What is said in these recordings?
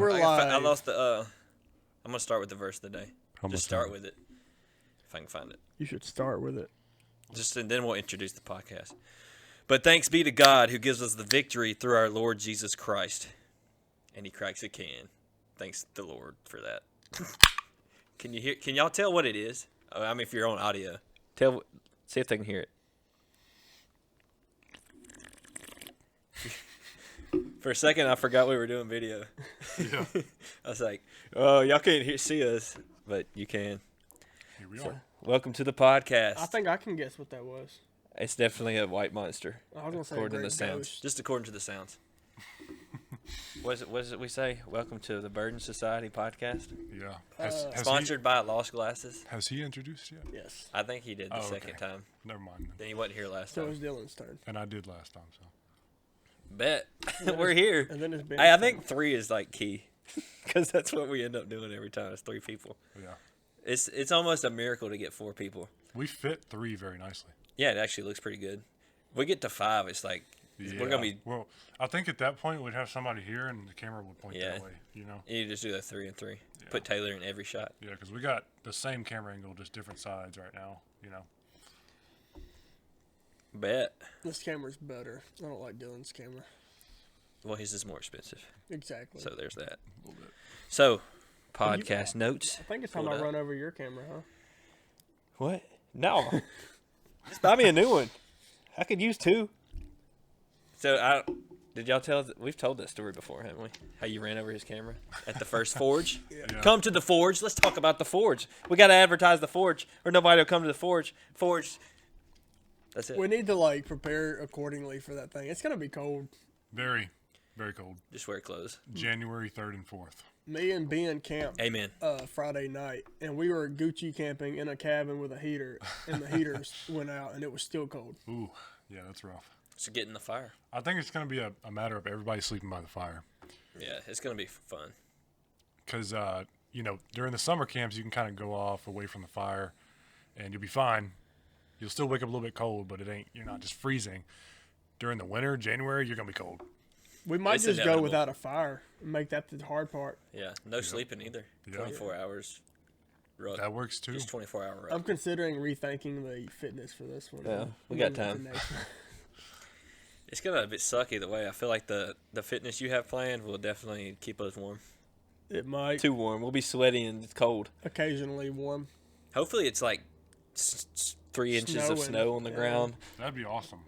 we're live. I lost the. I'm gonna start with the verse of the day. Just start with it, if I can find it. You should start with it. And then we'll introduce the podcast. But thanks be to God who gives us the victory through our Lord Jesus Christ, and He cracks a can. Thanks the Lord for that. Can you hear? Can y'all tell what it is? I mean, if you're on audio, see if they can hear it. For a second, I forgot we were doing video. Yeah. I was like, "Oh, y'all can't see us, but you can." Here we are. Welcome to the podcast. I think I can guess what that was. It's definitely a white monster. I was gonna say according to a the great sounds. ghost. Just according to the sounds. What is it we say? Welcome to the Burden Society podcast. Yeah. Has Sponsored by Lost Glasses. Has he introduced yet? Yes. I think he did the second okay. time. Never mind. Then he wasn't here last So it time. was Dylan's turn. And I did last time, so. Bet. We're here. And then it's been. Hey, I think 3 is like key. Because that's what we end up doing every time. It's 3 people. Yeah. It's almost a miracle to get 4 people. We fit 3 very nicely. Yeah, it actually looks pretty good. We get to 5, it's like we're gonna be. Well, I think at that point we'd have somebody here and the camera would point Yeah. that way, you know? You just do that 3 and 3. Yeah. Put Taylor in every shot. Yeah, because we got the same camera angle, just different sides right now, you know? Bet. This camera's better. I don't like Dylan's camera. Well, his is more expensive. Exactly. So there's that. A little bit. So, podcast notes. I think it's time I run over your camera, huh? What? No. Just buy me a new one. I could use 2. So, did y'all tell? We've told that story before, haven't we? How you ran over his camera at the first Forge? Yeah. Come to the Forge. Let's talk about the Forge. We got to advertise the Forge, or nobody will come to the Forge. Forge. That's it. We need to prepare accordingly for that thing. It's gonna be cold. Very, very cold. Just wear clothes. January 3rd and 4th. Me and Ben camped Amen. Friday night, and we were Gucci camping in a cabin with a heater, and the heaters went out, and it was still cold. Ooh, yeah, that's rough. So get in the fire. I think it's going to be a matter of everybody sleeping by the fire. Yeah, it's gonna be fun. Because, during the summer camps, you can kind of go off away from the fire, and you'll be fine. You'll still wake up a little bit cold, but you're not just freezing. During the winter, January, you're going to be cold. We might It's just go inevitable. without a fire and make that the hard part. Yeah, no sleeping either. Yeah. 24 hours. Right. That works too. Just 24-hour run. I'm considering rethinking the fitness for this one. Yeah, we got Moving to time. next one. It's gonna be suck either way. I feel like the fitness you have planned will definitely keep us warm. It might Too warm. We'll be sweaty and it's cold. occasionally warm. Hopefully it's like 3 inches of Snowing. snow on the Yeah. ground. That'd be awesome.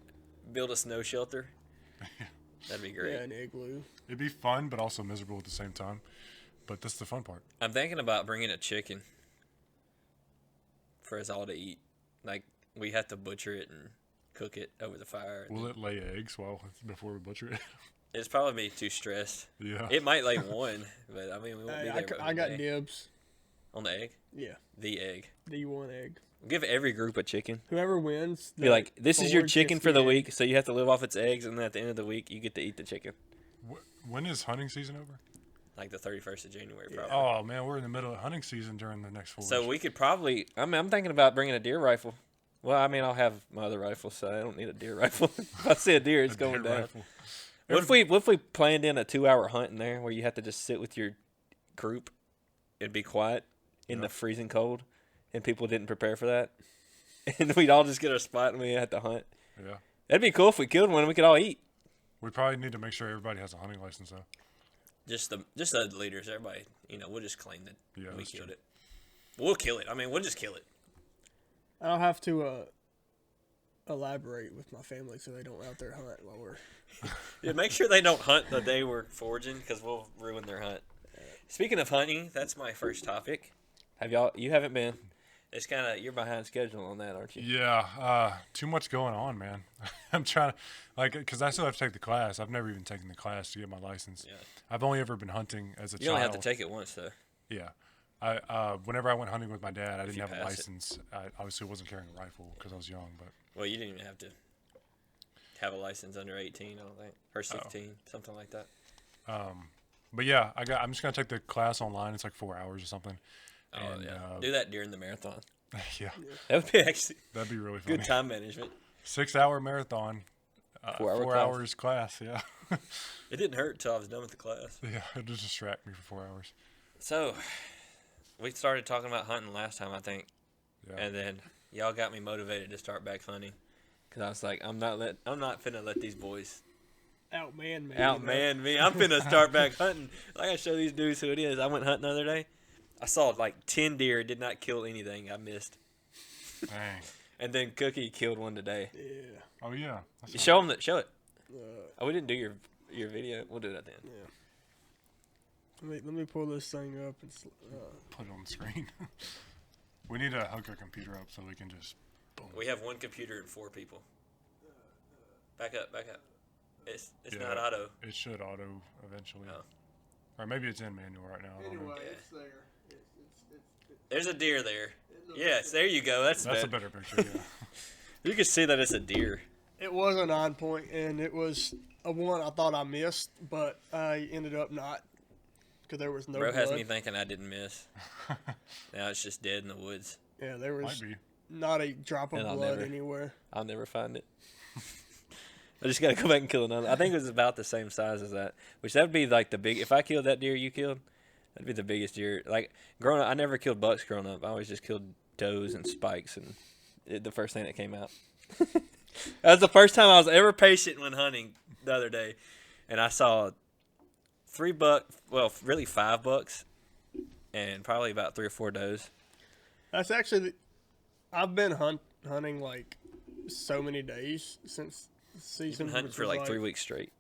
Build a snow shelter. That'd be great. Yeah, an igloo. It'd be fun, but also miserable at the same time. But that's the fun part. I'm thinking about bringing a chicken for us all to eat. Like we have to butcher it and cook it over the fire. Will it lay eggs before we butcher it? It's probably be too stressed. Yeah. It might lay 1, but I mean we won't Hey, be there. I got every day. dibs. On the egg. Yeah, The egg. D1 egg. Give every group a chicken. Whoever wins, Be like, this is your Forge chicken gets for the egg. week, so you have to live off its eggs, and then at the end of the week, you get to eat the chicken. When is hunting season over? Like the 31st of January, Yeah. probably. Oh, man, we're in the middle of hunting season during the next 4 weeks. So we could probably. I'm thinking about bringing a deer rifle. Well, I mean, I'll have my other rifle, so I don't need a deer rifle. If I see a deer, it's going down. Rifle. What if we planned in a 2-hour hunt in there where you have to just sit with your group and be quiet in the freezing cold, and people didn't prepare for that, and we'd all just get our spot and we had to hunt. Yeah. That'd be cool if we killed one and we could all eat. We probably need to make sure everybody has a hunting license, though. Just the leaders, everybody. We'll just claim that Yeah, we that's killed true. it. We'll kill it. I mean, we'll just kill it. I'll have to elaborate with my family so they don't out there hunt while we're. Yeah, make sure they don't hunt the day we're foraging because we'll ruin their hunt. Speaking of hunting, that's my first topic. You haven't been. It's kind of, you're behind schedule on that, aren't you? Yeah, too much going on, man. I'm trying to, because I still have to take the class. I've never even taken the class to get my license. Yeah. I've only ever been hunting as a You child. only have to take it once, though. Yeah. Whenever I went hunting with my dad, I didn't you have a pass it. license. I obviously wasn't carrying a rifle because I was young, but Well, you didn't even have to have a license under 18, I don't think. Or 16, something like that. but yeah, I'm just gonna take the class online. It's like 4 hours or something. Oh, And, yeah. Do that during the marathon. Yeah, That would be actually that'd be really funny. good time management. 6 hour marathon. 4 hours class, yeah. It didn't hurt until I was done with the class. Yeah, it just distract me for 4 hours. So, we started talking about hunting last time, I think. Yeah. And then y'all got me motivated to start back hunting. Because I was like, I'm not finna let these boys Outman me. outman me. I'm finna start back hunting. I gotta show these dudes who it is. I went hunting the other day. I saw like 10 deer, did not kill anything. I missed. Dang. And then Cookie killed one today. Yeah. Oh, yeah. That's Show him that. Show it. Uh, Oh, we didn't do your video. We'll do that then. yeah. Let me pull this thing up and Put it on the screen. We need to hook our computer up so we can just boom. We have one computer and 4 people. Back up. It's Yeah, not auto. It should auto eventually. Oh. Or maybe it's in manual right now. I don't know. anyway, Yeah. it's there. There's a deer there. Yes, there you go. That's That's a better. better picture, yeah. You can see that it's a deer. It was a 9-point, and it was a one I thought I missed, but I ended up not because there was no Bro blood. has me thinking I didn't miss. Now it's just dead in the woods. Yeah, there Might was be. not a drop of And I'll blood never- anywhere. I'll never find it. I just gotta go back and kill another. I think it was about the same size as that. Which that would be like the big. If I killed that deer you killed, that'd be the biggest deer. Like growing up, I never killed bucks growing up. I always just killed does and spikes, and the first thing that came out. That was the first time I was ever patient when hunting the other day, and I saw 3 buck. Well, really 5 bucks, and probably about 3 or 4 does. That's actually, I've been hunting like so many days since the You've season. been hunting which for was like 3 weeks straight.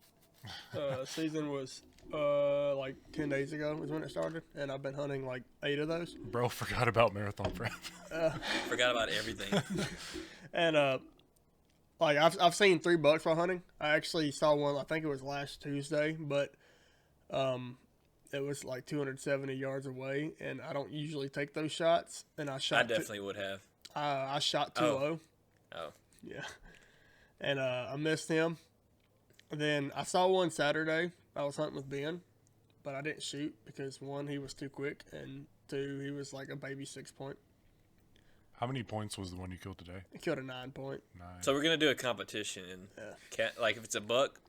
Season was like 10 days ago was when it started, and I've been hunting like 8 of those. Bro forgot about marathon prep. Forgot about everything. And like I've seen 3 bucks while hunting. I actually saw one. I think it was last Tuesday, but it was like 270 yards away, and I don't usually take those shots. And I shot. I definitely would have. I shot too low. Oh. Yeah, and I missed him. Then I saw one Saturday. I was hunting with Ben, but I didn't shoot because 1, he was too quick, and 2, he was like a baby 6-point. How many points was the one you killed today? I killed a 9-point. 9. So we're gonna do a competition, and Yeah. like if it's a buck,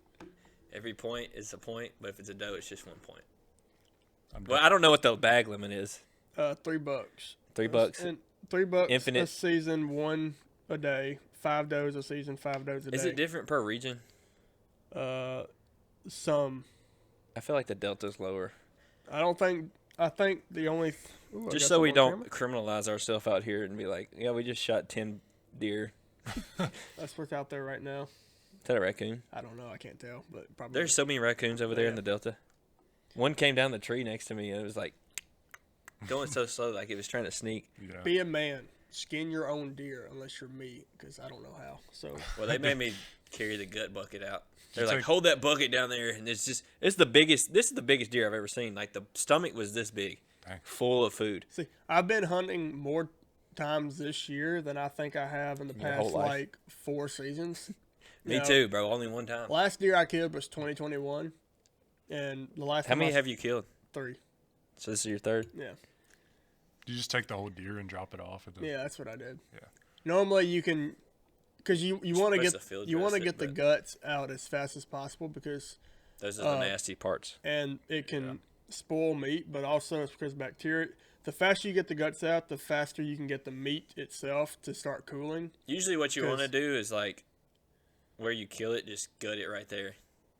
every point is a point, but if it's a doe, it's just 1 point. Well, I don't know what the bag limit is. $3. $3. And $3 Infinite. a season, 1 a day. 5 does a season, 5 does a day. Is it different per region? Some. I feel like the delta's lower. I think the only. Ooh, I Just got so some we on don't camera. criminalize ourselves out here and be like, yeah, we just shot 10 deer. That's what's out there right now. Is that a raccoon? I don't know. I can't tell, but probably. There's so many raccoons over there in Yeah. the delta. One came down the tree next to me, and it was like going so slow, like it was trying to sneak. Yeah. Be a man. Skin your own deer unless you're me, because I don't know how. So Well, they made me carry the gut bucket out. They're It's like, like- hold that bucket down there, and it's the biggest. This is the biggest deer I've ever seen. Like the stomach was this big, Dang. full of food. see, I've been hunting more times this year than I think I have in the Your whole past life. like 4 seasons. Me You know, too, bro. Only one time. Last deer I killed was 2021, and the last How time many I have you killed? 3. So this is your 3rd. Yeah. Do you just take the whole deer and drop it off at the Yeah, that's what I did. Yeah. Normally you can, because you want to supposed get to field you want to dress get it, the but- guts out as fast as possible because Those are the nasty parts. and it can spoil meat, but also it's because bacteria. The faster you get the guts out, the faster you can get the meat itself to start cooling. Usually, what you want to 'Cause- do is like where you kill it, just gut it right there.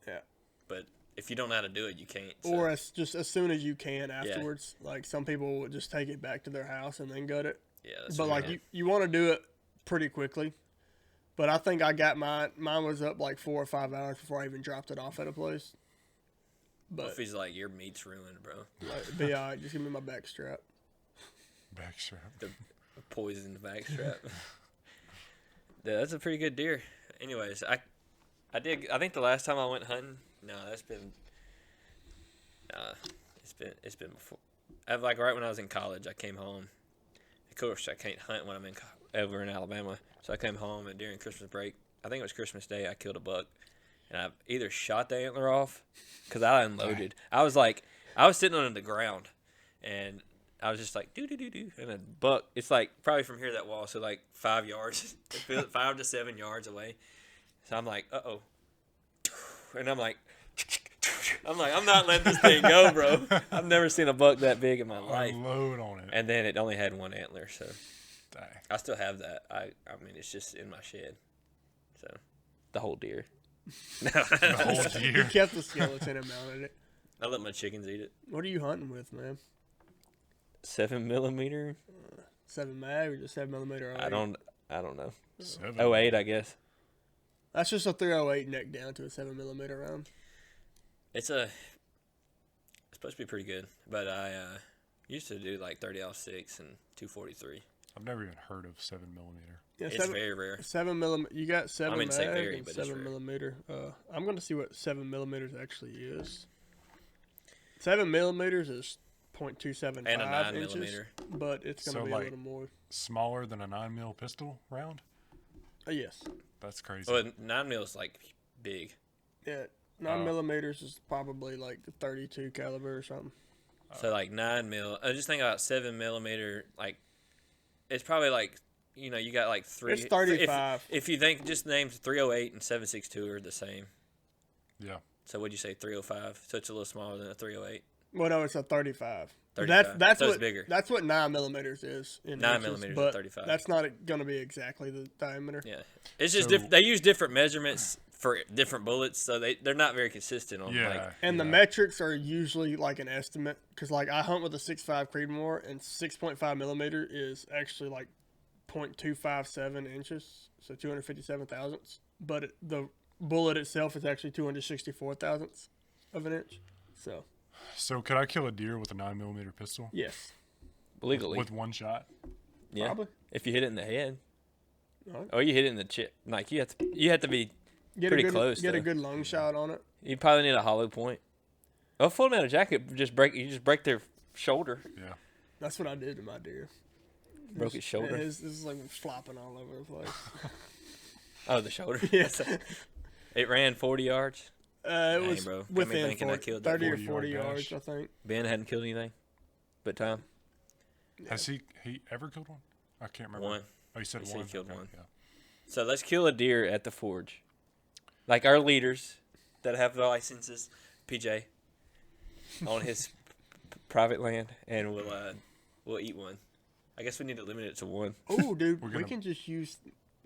Yeah. But if you don't know how to do it, you can't. So. Or as soon as you can afterwards. Like some people would just take it back to their house and then gut it. yeah, that's But what like you want to do it pretty quickly. But I think I got mine. Mine was up like 4 or 5 hours before I even dropped it off at a place. What But if he's like, your meat's ruined, bro? like, be alright. Just give me my back strap. backstrap? The poisoned backstrap. Yeah, that's a pretty good deer. Anyways, I think the last time I went hunting, it's been before. Like right when I was in college, I came home. Of course, I can't hunt when I'm over in Alabama, so I came home and during Christmas break. I think it was Christmas Day. I killed a buck, and I either shot the antler off because I unloaded. I was sitting on the ground, and I was just like do, and a buck. It's like probably from here to that wall, so like 5 yards, 5 to 7 yards away. So I'm like, and I'm like, I'm not letting this thing go, bro. I've never seen a buck that big in my life. Unload on it. And then it only had one antler, so Dang. I still have that. I mean, it's just in my shed. So the whole deer. The whole He deer. kept the skeleton and mounted it. I let my chickens eat it. What are you hunting with, man? 7mm. 7 mag or just 7mm? I don't know. 7. 08, I guess. That's just a 308 neck down to a 7mm round. It's supposed to be pretty good, but I used to do like 30-06 and 243. I've never even heard of 7mm. Yeah, It's very rare. 7mm. You got 7 I mean, mag say very, and but it's 7mm. I'm gonna see what 7mm actually is. 7mm is .275 And a 9 inches, millimeter. but it's gonna So, be like- a little more. Smaller than a 9mm pistol round? Yes. That's crazy. Well, 9mm is like big. Yeah. 9mm is probably like the 32 caliber or something. So like 9mm. I just think about 7mm. Like it's probably like you got like three. It's 35. If you think just names 308 and 762 are the same. Yeah. So what'd you say 305? So it's a little smaller than a 308. Well, no, it's a 35. 35. That's So it's what bigger. That's what 9mm is. In 9 inches, millimeters is but 35. That's not going to be exactly the diameter. Yeah, it's just So- they use different measurements for different bullets, so they're not very consistent on Yeah. like. And the yeah. metrics are usually like an estimate because, like, I hunt with a 6.5 Creedmoor, and 6.5mm is actually like 0.257 inches, so 257 thousandths. But the bullet itself is actually 264 thousandths of an inch. So could I kill a deer with a 9mm pistol? yes, Legally, With one shot? yeah. probably. If you hit it in the head, Alright. or you hit it in the chip, like you have to be. Get Pretty a good, close, Get a though. good long shot on it. You probably need a hollow point. A full metal jacket you just break their shoulder. Yeah. That's what I did to my deer. Broke its shoulder. This is like flopping all over the place. Oh, the shoulder. Yes. It ran 40 yards. It Dang, was bro. Got me within thinking I 40, killed that 30 or 40-yard 40 yards, dash. I think. Ben hadn't killed anything, but Tom Has he ever killed one? I can't remember. one. Oh, you said He said one? he killed Okay, one. Yeah. So let's kill a deer at the forge. Like our leaders that have the licenses, PJ, on his private land, and we'll eat one. I guess we need to limit it to one. Oh, dude, We're we gonna- can just use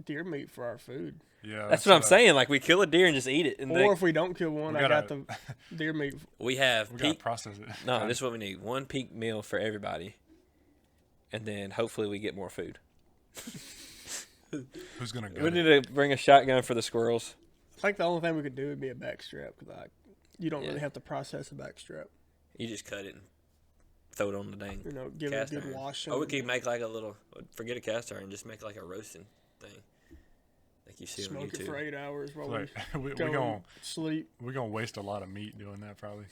deer meat for our food. Yeah. That's what I'm saying. Like we kill a deer and just eat it. And Or if we don't kill one, We I got gotta- the deer meat. we have We got to peak. process it. No, this is what we need. One peak meal for everybody, and then hopefully we get more food. Who's going to go? We need to bring a shotgun for the squirrels. I think the only thing we could do would be a backstrap because you don't Yeah. really have to process a backstrap. You just cut it and throw it on the dang You know, give cast it a good iron. wash. Or we could make like a little, forget a cast iron, just make like a roasting thing, like you see on smoke it for YouTube. 8 hours while Like, we we're go going and sleep. to waste a lot of meat doing that probably.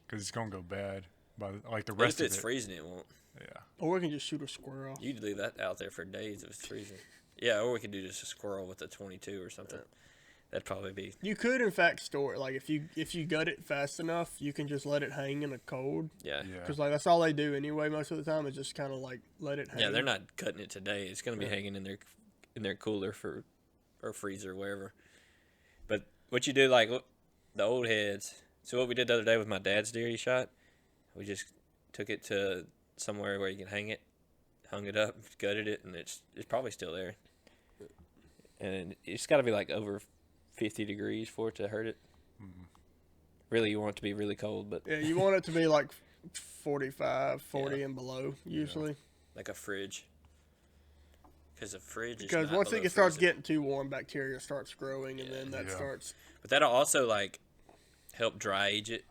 Because it's going to go bad. By like the If rest of it's it. freezing, it won't. Yeah. Or we can just shoot a squirrel. You'd leave that out there for days if it's freezing. Yeah, or we could do just a squirrel with a 22 or something. That'd probably be. You could, in fact, store it. Like if you gut it fast enough, you can just let it hang in the cold. Yeah. Yeah. Because like that's all they do anyway. Most of the time, is just kind of like let it hang. Yeah, they're not cutting it today. It's gonna be hanging in their cooler or freezer, wherever. But what you do, like the old heads. So what we did the other day with my dad's deer he shot, we just took it to somewhere where you can hang it, hung it up, gutted it, and it's probably still there. And it's got to be like over 50 degrees for it to hurt it. Really, you want it to be really cold, but Yeah, you want it to be like 45, 40 and below usually. like a fridge. Because a fridge is Because not once below it starts freezing. getting too warm, bacteria starts growing, and then that Yeah. starts. But that'll also like help dry age it,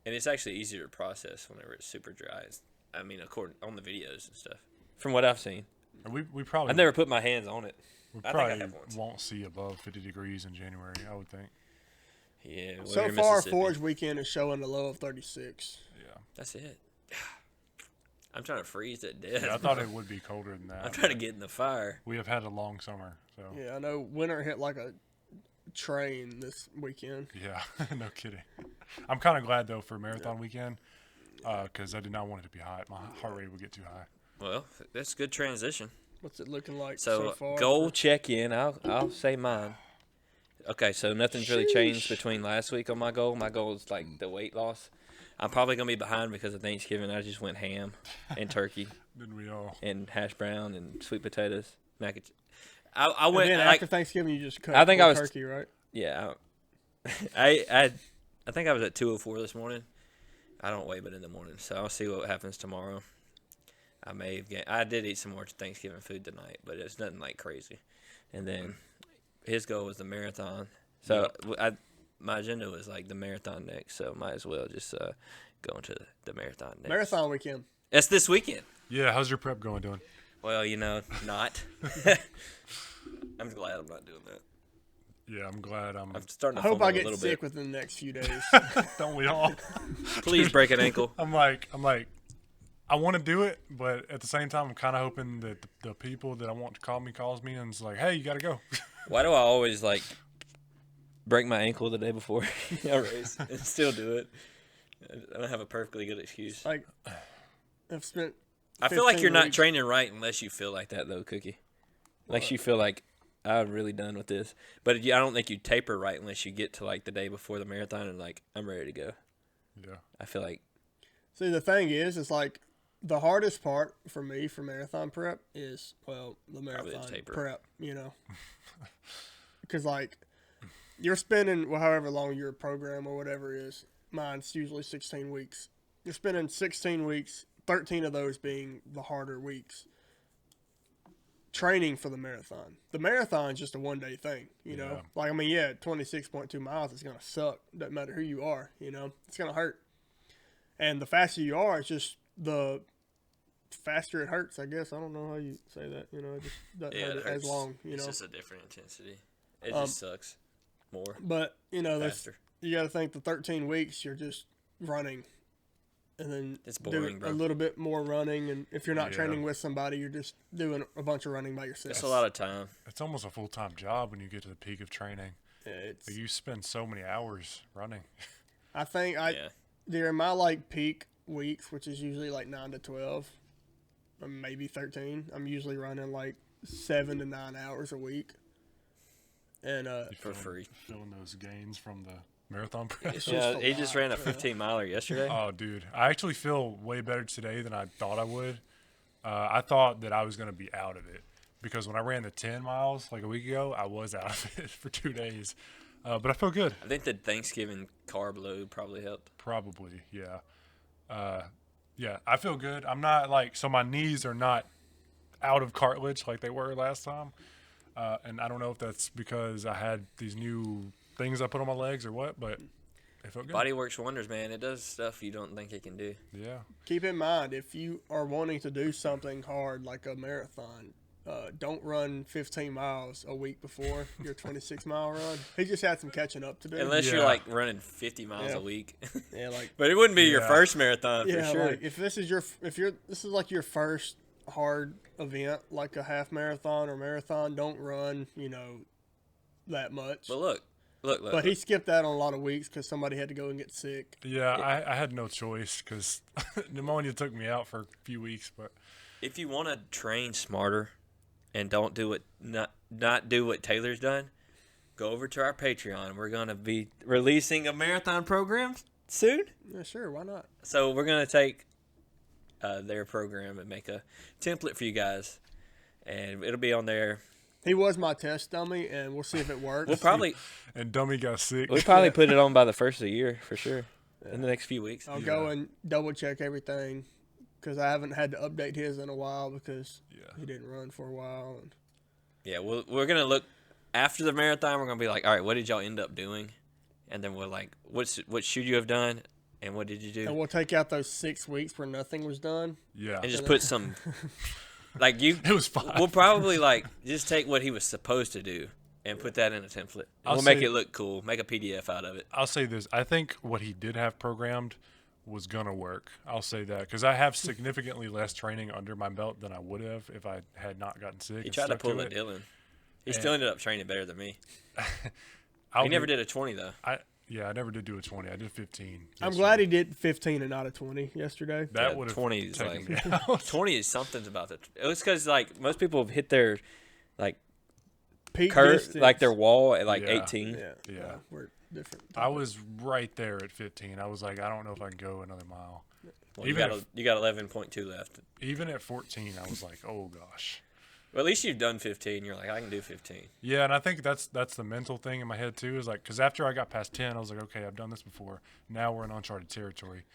and it's actually easier to process whenever it's super dry. I mean, according on the videos and stuff. From what I've seen, And we probably I've never put my hands on it. we I think I probably have once. won't see above 50 degrees in January, I would think. Yeah. well, So you're in far, Mississippi. Forge weekend is showing a low of 36. Yeah. That's it. I'm trying to freeze to death. Yeah, I thought it would be colder than that. I'm trying to but get in the fire. We have had a long summer, so Yeah, I know winter hit like a train this weekend. yeah, no kidding. I'm kind of glad though for marathon weekend because I did not want it to be hot. My heart rate would get too high. Well, that's a good transition. What's it looking like so So far? goal check in. I'll say mine. Okay, so nothing's really changed between last week on my goal. My goal is like the weight loss. I'm probably gonna be behind because of Thanksgiving. I just went ham and turkey. Didn't we all? And hash brown and sweet potatoes, mac and cheese. I And went then like after Thanksgiving, you just cut I think I was- turkey, right? yeah. I think I was at 204 this morning. I don't weigh but in the morning, so I'll see what happens tomorrow. I may have gained. I did eat some more Thanksgiving food tonight, but it's nothing like crazy. And then his goal was the marathon, so my agenda was like the marathon next, so might as well just go into the marathon next. Marathon weekend. It's this weekend. Yeah, how's your prep going, Dylan? Well, not. I'm glad I'm not doing that. Yeah, I'm glad I'm starting I to hope fumble I a get little sick bit. within the next few days. don't we all? Please break an ankle. I'm like, I want to do it, but at the same time, I'm kind of hoping that the people that I want to call me calls me and is like, hey, you got to go. Why do I always like break my ankle the day before I race and still do it? I don't have a perfectly good excuse. Like, I've spent. I feel like 15 you're not weeks- training right unless you feel like that, though, Cookie. Like you feel like I'm really done with this. But I don't think you taper right unless you get to like the day before the marathon and like I'm ready to go. Yeah. I feel like See, the thing is like the hardest part for me for marathon prep is, well, the Probably the marathon taper. prep, you know. Because, like, you're spending, well, however long your program or whatever is, mine's usually 16 weeks. You're spending 16 weeks, 13 of those being the harder weeks, training for the marathon. The marathon's just a one-day thing, you know. Yeah. Like, I mean, yeah, 26.2 miles is going to suck. Doesn't matter who you are, you know. It's going to hurt. And the faster you are, it's just the faster it hurts, I guess. I don't know how you say that, you know. It just doesn't yeah, hurt it as hurts. long, you It's know. just a different intensity. It just sucks more. But, you know, Faster. you got to think the 13 weeks, you're just running. And then It's boring, do bro. a little bit more running. And if you're not Yeah. training with somebody, you're just doing a bunch of running by yourself. It's a lot of time. It's almost a full-time job when you get to the peak of training. Yeah, it's, Like, you spend so many hours running. I think Yeah. during my, like, peak weeks, which is usually, like, 9 to 12, or maybe 13, I'm usually running, like, 7 to 9 hours a week. And For free. Feeling those gains from the marathon prep. it's Yeah, just he just ran a lot, 15 miler yesterday. Oh, dude. I actually feel way better today than I thought I would. I thought that I was going to be out of it because when I ran the 10 miles like a week ago, I was out of it for 2 days. But I feel good. I think the Thanksgiving carb load probably helped. Probably, yeah. Yeah, I feel good. I'm not like, so my knees are not out of cartilage like they were last time. And I don't know if that's because I had these new things I put on my legs or what, but it felt good. Body works wonders, man. It does stuff you don't think it can do. Yeah. Keep in mind, if you are wanting to do something hard like a marathon, don't run 15 miles a week before your 26-mile run. He just had some catching up to do. Unless you're Yeah. like running 50 miles Yeah. a week. yeah, like But it wouldn't be your Yeah. first marathon for yeah, sure. like if this is like your first hard event, like a half marathon or marathon, don't run, you know, that much. But look. But he skipped that on a lot of weeks because somebody had to go and get sick. Yeah, I had no choice because pneumonia took me out for a few weeks, but If you want to train smarter and don't do what not do what Taylor's done, go over to our Patreon. We're gonna be releasing a marathon program soon. Yeah, sure, why not? So we're gonna take their program and make a template for you guys, and it'll be on there. He was my test dummy, and we'll see if it works. We'll probably Dummy got sick. put it on by the first of the year for sure. In the next few weeks. I'll go and double check everything because I haven't had to update his in a while because he didn't run for a while. And Yeah, we're gonna look after the marathon. We're gonna be like, all right, what did y'all end up doing? And then we're like, what should you have done, and what did you do? And we'll take out those 6 weeks where nothing was done. Yeah. And just put some, like you. It was fine. We'll probably like just take what he was supposed to do and put that in a template. I'll We'll make say- it look cool. Make a PDF out of it. I'll say this. I think what he did have programmed was going to work. I'll say that because I have significantly less training under my belt than I would have if I had not gotten sick. He and tried to stuck pull a it. Dylan. He still ended up training better than me. I'll He never do- did a 20 though. I never did do a 20. I did 15. I'm glad he did 15 and not a 20 yesterday. That Yeah, would have 20 is taken like- me out. 20 is something's about the. It was because like most people have hit their like peak curve, distance, like their wall at like Yeah. 18. Yeah, we're different. I was right there at 15. I was like, I don't know if I can go another mile. Well, Even you got 11.2 left. Even at 14, I was like, oh gosh. Well, at least you've done 15. You're like, I can do 15. Yeah, and I think that's the mental thing in my head too. Is like, because after I got past 10, I was like, okay, I've done this before. Now we're in uncharted territory.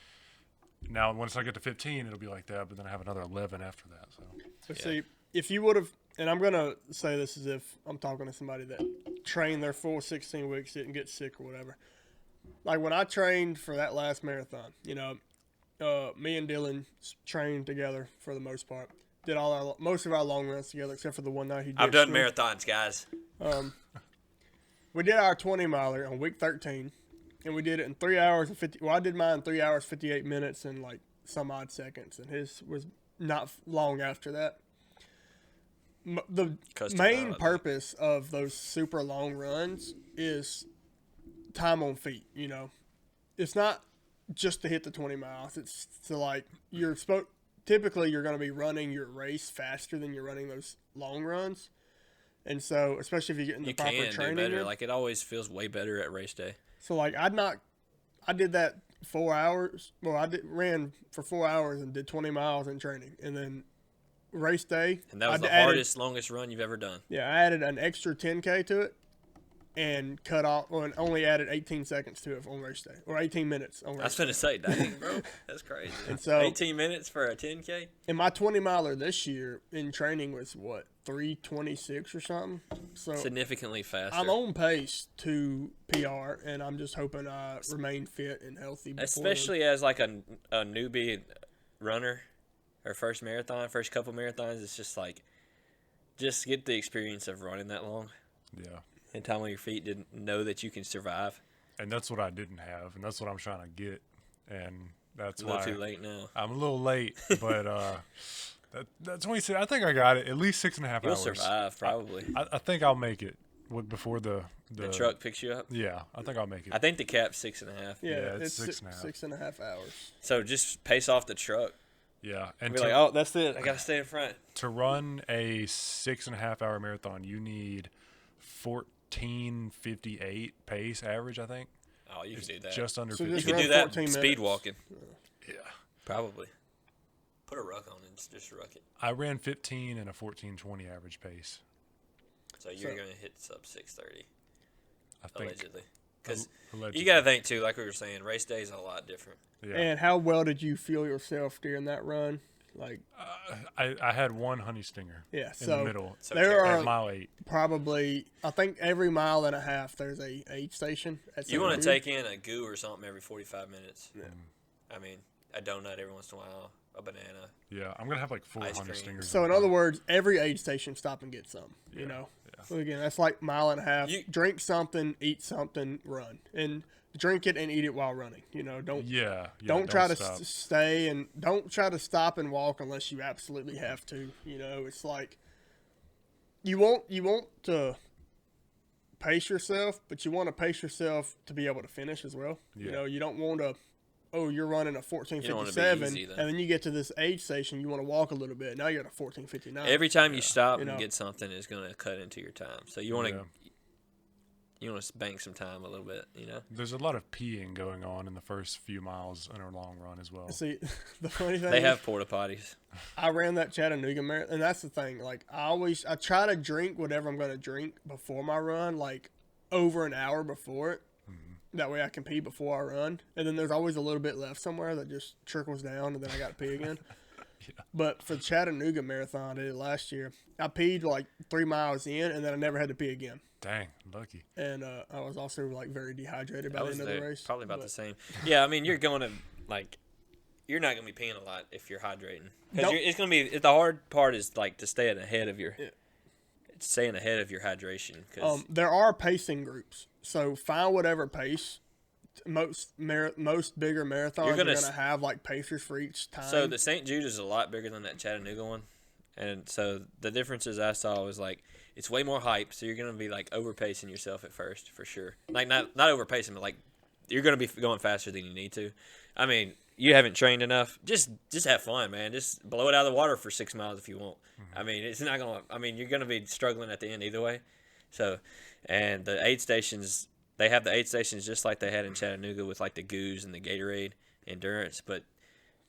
Now once I get to 15, it'll be like that. But then I have another 11 after that. So. But see, if you would have, and I'm gonna say this as if I'm talking to somebody that trained their full 16 weeks, didn't get sick or whatever. Like when I trained for that last marathon, you know, me and Dylan trained together for the most part. Did most of our long runs together, except for the one night he did. I've done marathons, guys. We did our 20 miler on week 13, and we did it in 3 hours and 50. Well, I did mine in 3 hours 58 minutes and like some odd seconds, and his was not long after that. The main purpose of those super long runs is time on feet. You know, it's not just to hit the 20 miles. It's to like typically you're going to be running your race faster than you're running those long runs. And so, especially if you get in the proper training. You can do better. Like, it always feels way better at race day. So, like, I did that 4 hours. Well, ran for 4 hours and did 20 miles in training. And then race day. And that was the hardest, longest run you've ever done. Yeah, I added an extra 10K to it. And only added 18 seconds to it on race day, or 18 minutes on race day. I was going to say, dang, bro, that's crazy. And so, 18 minutes for a 10K? And my 20 miler this year in training was, 3:26 or something? So significantly faster. I'm on pace to PR, and I'm just hoping I remain fit and healthy. Especially as like a newbie runner, or first couple marathons, it's just like, just get the experience of running that long. Yeah. And time on your feet, didn't know that you can survive. And that's what I didn't have, and that's what I'm trying to get. And that's why. It's a little too late now. I'm a little late, but that's when he said, I think I got it. At least 6.5 hours. You'll survive, probably. I think I'll make it before the truck picks you up? Yeah, I think I'll make it. I think the cap's 6.5. Yeah, it's 6.5. 6.5 hours. So just pace off the truck. Yeah. And be like, oh, that's it. I got to stay in front. To run a 6.5 hour marathon, you need 14:58 pace average, I think. Oh, you can do that. Just under 50. You can do that speed minutes. walking. Yeah. Probably. Put a ruck on and just ruck it. I ran 15 and a 14:20 average pace. So you're going to hit sub 6:30, I think. allegedly. Because Allegedly. you got to think, too, like we were saying, race day is a lot different. Yeah. And how well did you feel yourself during that run? Like, I had one honey stinger yeah, in the middle. So there At are mile 8. probably, I think every mile and a half there's a aid station. You want to take in a goo or something every 45 minutes. Yeah. I mean, a donut every once in a while, a banana. Yeah, I'm going to have like 4 Ice honey cream. stingers. So in other words, every aid station stop and get some, you Yeah, know. yeah. So again, that's like mile and a half. You- Drink something, eat something, run. And drink it and eat it while running. You know, don't try to stop. stay and don't try to stop and walk unless you absolutely have to. You know, it's like you want to pace yourself, but you want to pace yourself to be able to finish as well. Yeah. You know, you don't want to. Oh, you're running a You don't want to be 14:57, easy, though. and then you get to this aid station. You want to walk a little bit. Now you're at a 14:59. Every time you stop You and know. get something is going to cut into your time. So you want to Yeah. bank some time a little bit, you know? There's a lot of peeing going on in the first few miles in a long run as well. See, the funny thing They is, have porta potties. I ran that Chattanooga marathon, and that's the thing. Like I try to drink whatever I'm going to drink before my run, like over an hour before it. That way I can pee before I run, and then there's always a little bit left somewhere that just trickles down, and then I got to pee again. But for the Chattanooga marathon I did it last year, I peed like 3 miles in, and then I never had to pee again. Dang, lucky. And I was also like very dehydrated by I the was end of the there, race. probably about But the same. Yeah, I mean, you're going to, like, you're not going to be peeing a lot if you're hydrating. Because Nope. it's going to be, the hard part is, like, to stay ahead of your, Yeah. staying ahead of your hydration. 'Cause There are pacing groups, so find whatever pace. Most bigger marathons You're are gonna going to have like pacers for each time. So the St. Jude is a lot bigger than that Chattanooga one, and so the differences I saw was like it's way more hype. So you're gonna be like overpacing yourself at first for sure. Like not overpacing, but like you're gonna be going faster than you need to. I mean, you haven't trained enough. Just have fun, man. Just blow it out of the water for 6 miles if you want. I mean, it's not gonna. I mean, you're gonna be struggling at the end either way. So, and the aid stations, they have the aid stations just like they had in Chattanooga with like the Goos and the Gatorade Endurance, but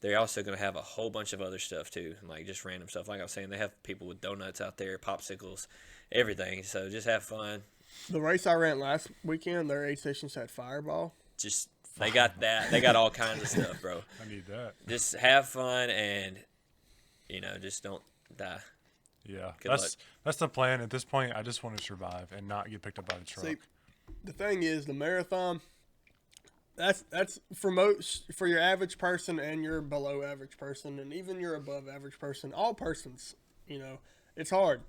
they're also going to have a whole bunch of other stuff too, like just random stuff. Like I was saying, they have people with donuts out there, popsicles, everything. So just have fun. The race I ran last weekend, their aid stations had Fireball. Just they got that. They got all kinds of stuff, bro. I need that. Just have fun and just don't die. Yeah, Good that's the plan. At this point, I just want to survive and not get picked up by the truck. See, the thing is, the marathon. That's for your average person and your below average person and even your above average person. All persons, it's hard.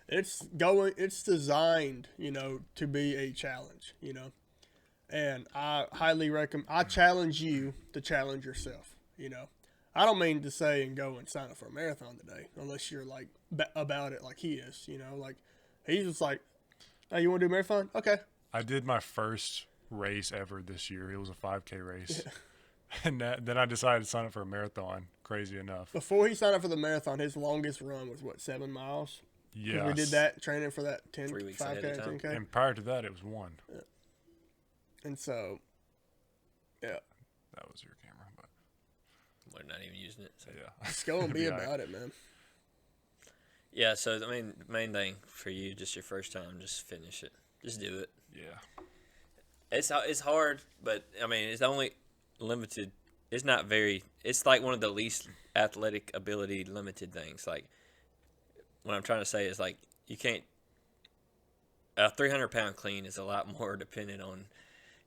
It's designed, to be a challenge. And I highly recommend. I challenge you to challenge yourself. I don't mean to say and go and sign up for a marathon today, unless you're like about it like he is. Like he's just like, "Hey, you want to do a marathon? Okay." I did my first race ever this year. It was a 5K race, and then I decided to sign up for a marathon. Crazy enough. Before he signed up for the marathon, his longest run was 7 miles. Yeah, we did that training for that 10, 3 weeks 5K, ahead of time. 10K. and prior to that, it was 1. Yeah. And so, yeah, That was your camera, but We're not even using it. So. yeah, just go and be all right. about it, man. Yeah, so I mean, main thing for you, just your first time, just finish it. Just do it. Yeah, It's hard, but I mean, it's only limited. It's not very. It's like one of the least athletic ability limited things. Like what I'm trying to say is like you can't. A 300-pound clean is a lot more dependent on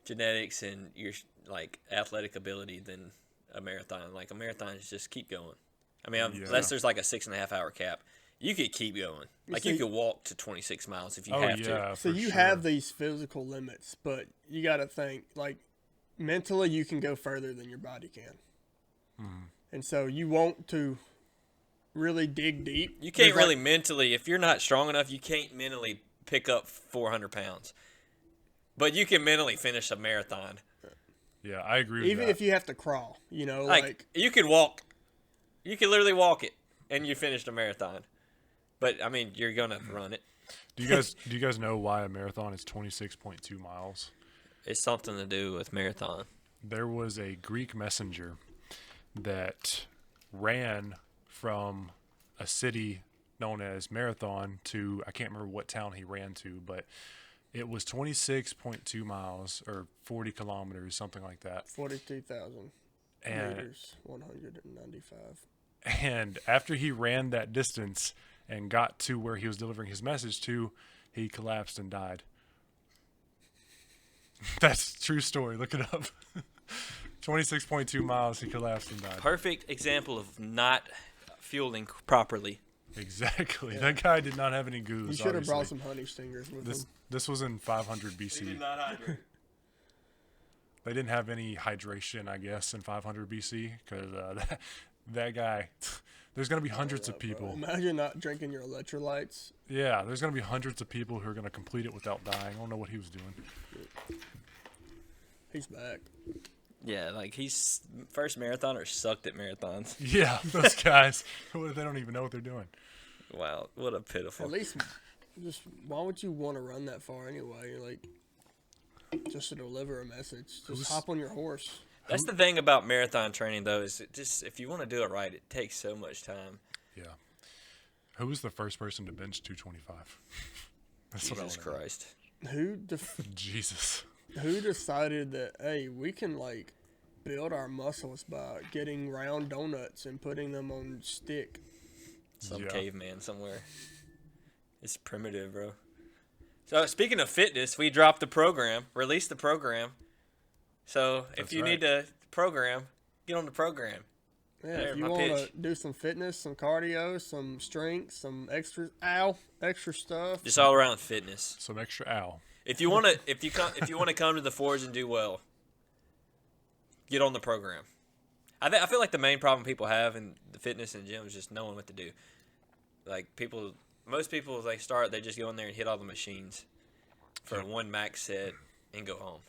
genetics and your like athletic ability than a marathon. Like a marathon is just keep going. I mean, unless there's like a 6.5 hour cap, you could keep going. Like you could walk to 26 miles if you have to. So you have these physical limits, but you got to think like mentally you can go further than your body can. And so you want to really dig deep. You can't really mentally, if you're not strong enough, you can't mentally pick up 400 pounds. But you can mentally finish a marathon. Yeah, I agree with Even that. if you have to crawl, Like you could walk. You can literally walk it, and you finished a marathon. But I mean, you're gonna run it. Do you guys know why a marathon is 26.2 miles? It's something to do with marathon. There was a Greek messenger that ran from a city known as Marathon to, I can't remember what town he ran to, but it was 26.2 miles or 40 kilometers, something like that. 42,000 meters, 195. And after he ran that distance and got to where he was delivering his message to, he collapsed and died. That's a true story. Look it up. 26.2 miles, he collapsed and died. Perfect example of not fueling properly. Exactly. Yeah. That guy did not have any goose. You should have brought some honey stingers with him. This was in 500 BC. He did not hydrate. They didn't have any hydration, I guess, in 500 BC because that guy. There's going to be hundreds of people. Bro. Imagine not drinking your electrolytes. Yeah, there's going to be hundreds of people who are going to complete it without dying. I don't know what he was doing. He's back. Yeah, like he's first marathoner sucked at marathons. Yeah, those guys, they don't even know what they're doing. Wow, what a pitiful. At least, just why would you want to run that far anyway? Like, just to deliver a message. Just hop on your horse. That's the thing about marathon training, though, is it just if you want to do it right, it takes so much time. Yeah. Who was the first person to bench 225? That's Jesus Christ. Jesus. Who decided that, hey, we can, like, build our muscles by getting round donuts and putting them on stick? Some caveman somewhere. It's primitive, bro. So, speaking of fitness, we dropped the program, released the program. So, if you need to program, get on the program. Yeah, if you want to do some fitness, some cardio, some strength, some extra stuff. Just all around fitness. Some extra ow. If you want to come to the Forge and do well, get on the program. I feel like the main problem people have in the fitness and gym is just knowing what to do. Like most people they just go in there and hit all the machines for one max set and go home.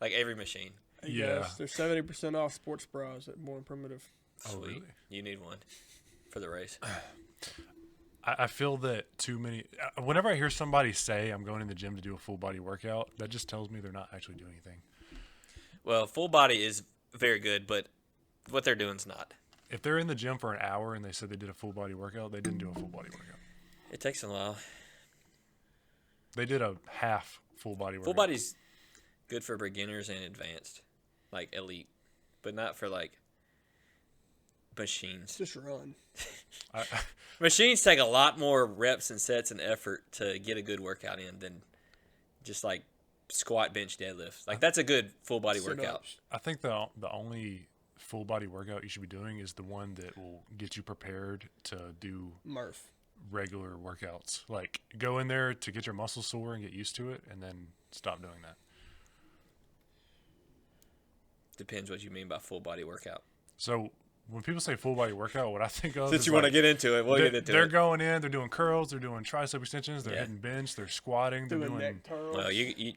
Like every machine. Yes, they're 70% off sports bras at More Primitive. Sweet. Oh, really? You need one for the race. I feel that too many. Whenever I hear somebody say I'm going in the gym to do a full body workout, that just tells me they're not actually doing anything. Well, full body is very good, but what they're doing is not. If they're in the gym for an hour and they said they did a full body workout, they didn't do a full body workout. It takes a while. They did a half full body workout. Full body's good for beginners and advanced, like elite, but not for like machines. Just run. Machines take a lot more reps and sets and effort to get a good workout in than just like squat, bench, deadlift. Like that's a good full body workout. I think the only full body workout you should be doing is the one that will get you prepared to do Murph. regular workouts. Like go in there to get your muscles sore and get used to it, and then stop doing that. Depends what you mean by full body workout. So when people say full body workout, what I think of Since is you want to get into it, we'll get into they're it. going in, they're doing curls, they're doing tricep extensions, they're hitting bench, they're squatting, they're doing neck curls. Well, you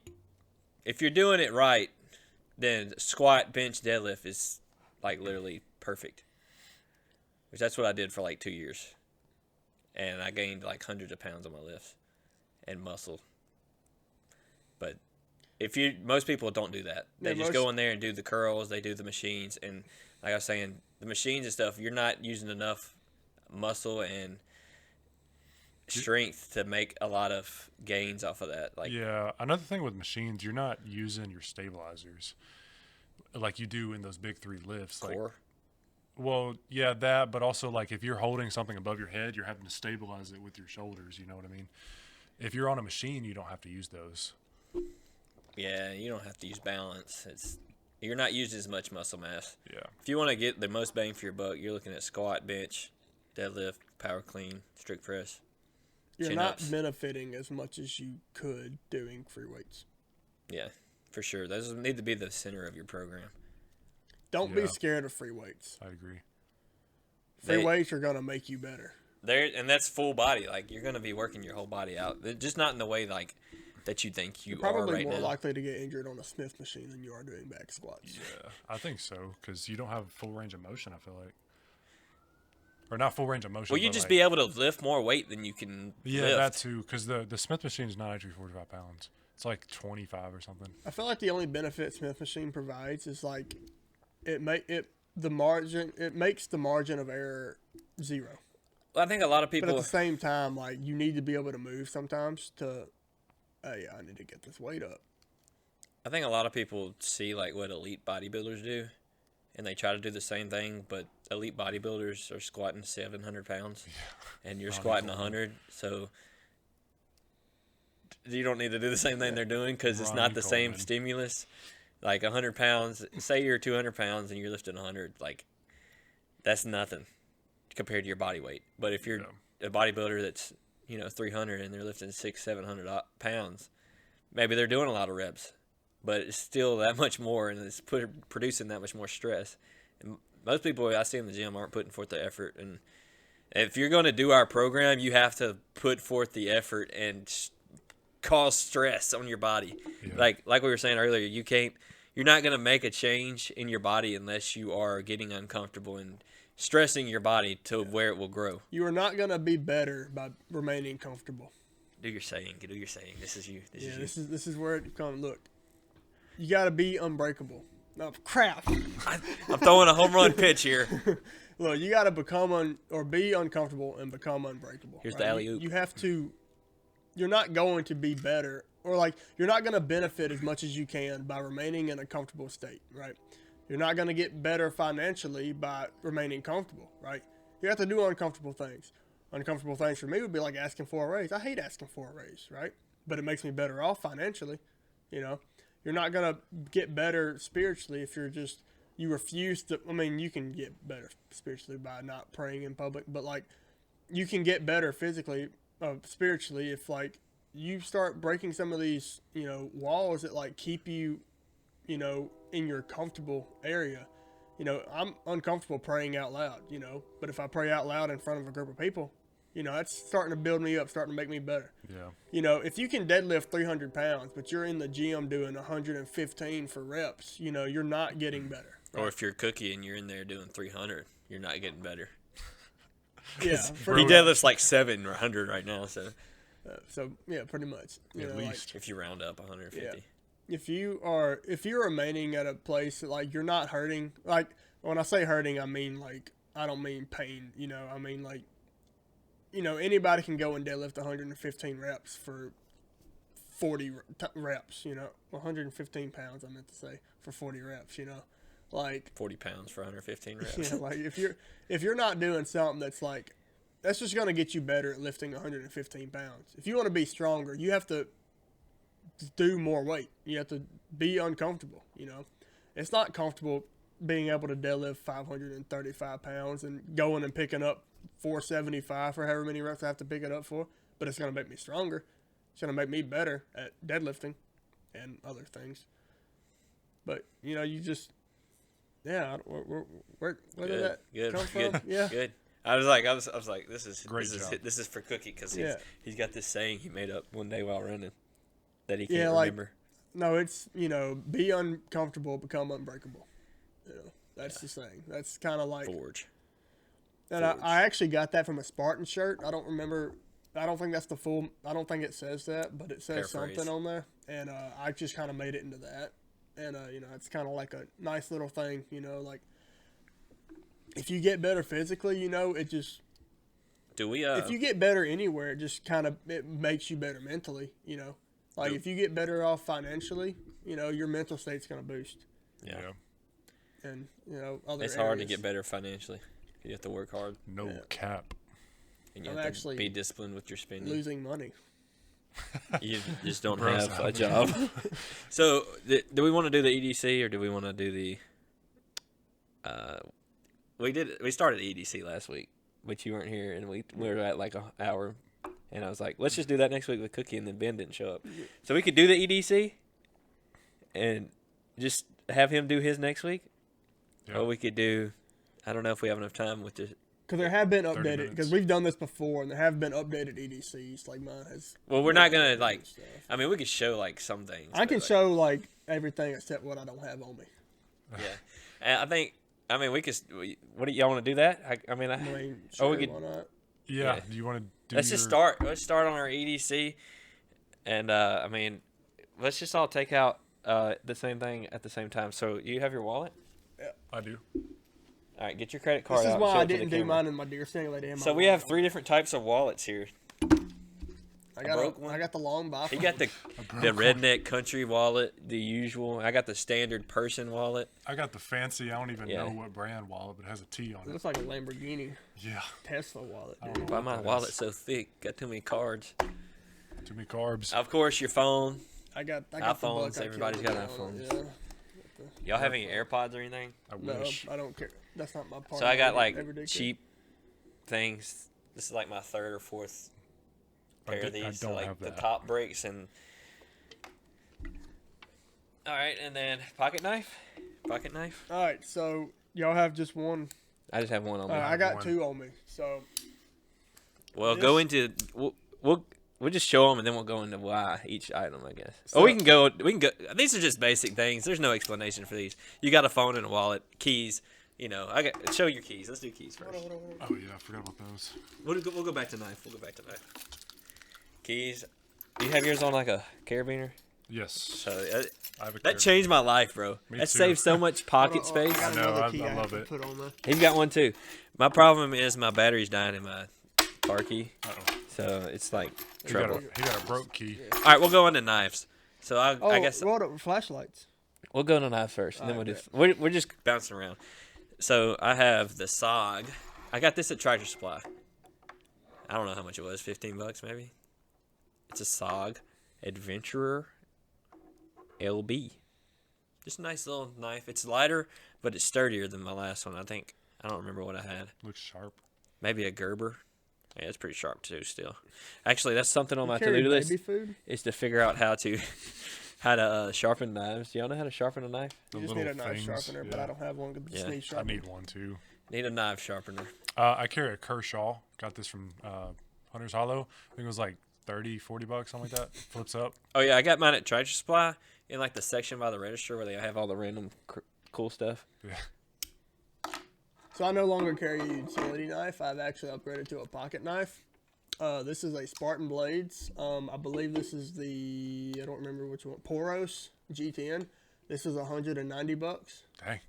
if you're doing it right, then squat, bench, deadlift is like literally perfect. Which that's what I did for like 2 years, and I gained like hundreds of pounds on my lifts and muscle. But most people don't do that. They just go in there and do the curls. They do the machines, and like I was saying, the machines and stuff, you're not using enough muscle and strength to make a lot of gains off of that. Like, yeah, another thing with machines, you're not using your stabilizers like you do in those big 3 lifts. core. Like, well, yeah, that, but also like if you're holding something above your head, you're having to stabilize it with your shoulders. You know what I mean? If you're on a machine, you don't have to use those. Yeah, you don't have to use balance. You're not using as much muscle mass. Yeah. If you want to get the most bang for your buck, you're looking at squat, bench, deadlift, power clean, strict press. You're not benefiting as much as you could doing free weights. Yeah, for sure. Those need to be the center of your program. Don't be scared of free weights. I agree. Free weights are going to make you better. And that's full body. Like, you're going to be working your whole body out. Just not in the way, like, that you think you You're probably are right more now. likely to get injured on a Smith machine than you are doing back squats. Yeah, I think so, because you don't have full range of motion, I feel like. Or not full range of motion. Well, you just be able to lift more weight than you can Yeah, lift. that too, because the Smith machine is not actually 45 pounds. It's like 25 or something. I feel like the only benefit Smith machine provides is like it makes the margin of error 0. Well, I think a lot of people... But at the same time, like you need to be able to move sometimes to, hey, I need to get this weight up. I think a lot of people see like what elite bodybuilders do, and they try to do the same thing, but elite bodybuilders are squatting 700 pounds, and you're squatting 100, so you don't need to do the same thing they're doing because it's not the same stimulus. Like 100 pounds, say you're 200 pounds and you're lifting 100, like that's nothing compared to your body weight. But if you're a bodybuilder that's 300 and they're lifting 600-700 pounds, maybe they're doing a lot of reps, but it's still that much more, and it's producing that much more stress. And most people I see in the gym aren't putting forth the effort. And if you're going to do our program, you have to put forth the effort and cause stress on your body. Yeah. Like we were saying earlier, you're not going to make a change in your body unless you are getting uncomfortable and stressing your body to where it will grow. You are not going to be better by remaining comfortable. Do your saying. This is you. This is where it comes. Look, you got to be unbreakable. No, crap. I'm throwing a home run pitch here. Look, you got to be uncomfortable and become unbreakable. Here's the alley-oop. You have to. You're not going to be better, or like you're not going to benefit as much as you can by remaining in a comfortable state, right? You're not going to get better financially by remaining comfortable, right? You have to do uncomfortable things. Uncomfortable things for me would be like asking for a raise. I hate asking for a raise, right? But it makes me better off financially, You're not going to get better spiritually if you refuse to. I mean, you can get better spiritually by not praying in public, but like you can get better physically, spiritually if like you start breaking some of these, walls that like keep you, in your comfortable area. I'm uncomfortable praying out loud, but if I pray out loud in front of a group of people, that's starting to build me up, starting to make me better. Yeah. If you can deadlift 300 pounds, but you're in the gym doing 115 for reps, you're not getting better. Right? Or if you're a cookie and you're in there doing 300, you're not getting better. Yeah, He pretty much. deadlifts like 700 right now. So So yeah, pretty much. You At know, least. if you round up 150, Yeah. If you're remaining at a place that, like, you're not hurting, like when I say hurting, I mean, like, I don't mean pain, you know, I mean, like, you know, anybody can go and deadlift 115 reps for 40 reps, you know, 115 pounds, I meant to say, for 40 reps, you know, like 40 pounds for 115 reps. yeah, like if you're not doing something that's just going to get you better at lifting 115 pounds. If you want to be stronger, you have to do more weight. You have to be uncomfortable, you know. It's not comfortable being able to deadlift 535 pounds and going and picking up 475 for however many reps I have to pick it up for, but it's going to make me stronger. It's going to make me better at deadlifting and other things. But, you know, you just, yeah, where did that come from? Yeah. Good. I was like, this is Great job. this is for Cookie because Yeah. he's got this saying he made up one day while running that he can't Yeah, like, remember. no, it's, you know, be uncomfortable, become unbreakable. You know, that's the saying. That's kind of like, Forge. and I actually got that from a Spartan shirt. I don't remember. I don't think that's the full. I don't think it says that, but it says Paraphrase. something on there, and I just kind of made it into that. And you know, it's kind of like a nice little thing. You know, like if you get better physically, you know, it just Do we? if you get better anywhere, it just kind of it makes you better mentally. You know, like Do- if you get better off financially, you know, your mental state's gonna boost, Yeah. and you know, other. It's hard to areas. get better financially. You have to work hard, No Yeah. cap. and you I'm have to actually be disciplined with your spending. Losing money. You just don't Gross have a out. job. So, do we want to do the EDC or do we want to do the? We started EDC last week, but you weren't here, and we were at like an hour, and I was like, let's just do that next week with Cookie, and then Ben didn't show up, so we could do the EDC, and just have him do his next week, Yeah. or we could do. I don't know if we have enough time with this. Because there have been 30 updated, minutes. because we've done this before, and there have been updated EDCs, like mine has. Well, we're not gonna and like. stuff. I mean, we could show like some things. I but, can like, show, like, everything except what I don't have on me. Yeah, and I think. I mean, we could. What do y'all want to do that? I mean, I mean, Oh, sure, we could- why not? Yeah. Yeah. Do you want to do let's just start. Let's start on our EDC, and I mean, let's just all take out the same thing at the same time. So you have your wallet. I do. All right, get your credit card This is out. why show I it to the didn't do camera. mine in my deer standing lady. So we have 3 different types of wallets here. I got, broke one. I got the long He bifold. got the broke one. redneck country wallet, the usual. I got the standard person wallet. I got the fancy. I don't even Yeah. know what brand wallet, but it has a T on It it. looks like a Lamborghini Yeah. Tesla wallet. I Dude. don't know Why what my that wallet is. so thick? Got too many cards. Too many carbs. Of course, your phone. I got the iPhones, buck I everybody's killed got on it, iPhones. Y'all have any AirPods or anything? I Yeah. No, wish. I don't care. That's not my part. So I got of like everyday care. cheap things. This is like my 3rd or 4th I pair of don't these. So like have the that. top breaks and. All right, and then pocket knife. Pocket knife. All right, so y'all have just one. I just have one on me. I got one. 2 on me. So Well, this- go into we'll just show them and then we'll go into why each item, I guess. So- Or we can go. These are just basic things. There's no explanation for these. You got a phone and a wallet, keys. You know, show your keys. Let's do keys first. Oh yeah, I forgot about those. We'll go back to knife. Keys. Do you have yours on like a carabiner? Yes. So I have a that carabiner. changed my life, bro. Me that too. saves so much pocket Hold on, space. I got I know, another I key love have to it. Put on there. He's got one too. My problem is my battery's dying in my car key, Uh-oh. so it's like He got, trouble. he got a broke key. All right, we'll go into knives. So I guess what are flashlights? we'll go to knives first, and then Alright, we're just bouncing around. So I have the SOG. I got this at Tractor Supply. I don't know how much it was, $15 maybe. It's a SOG Adventurer LB. Just a nice little knife. It's lighter, but it's sturdier than my last one. I don't remember what I had. Looks sharp. Maybe a Gerber. Yeah, it's pretty sharp too. Still, actually, that's something on my Carry to-do list baby food. is to figure out how to sharpen knives. Do y'all know how to sharpen a knife? You The just need a little knife things, sharpener, but yeah. I don't have one. 'Cause it just Yeah. needs I sharpener. need one too. Need a knife sharpener. I carry a Kershaw. Got this from Hunter's Hollow. I think it was like $30-$40, something like that. Flips up. Oh yeah, I got mine at Tractor Supply in like the section by the register where they have all the random cool stuff. Yeah. So I no longer carry a utility knife. I've actually upgraded to a pocket knife. This is a Spartan Blades. I believe this is I don't remember which one, Poros G10. This is $190. Dang.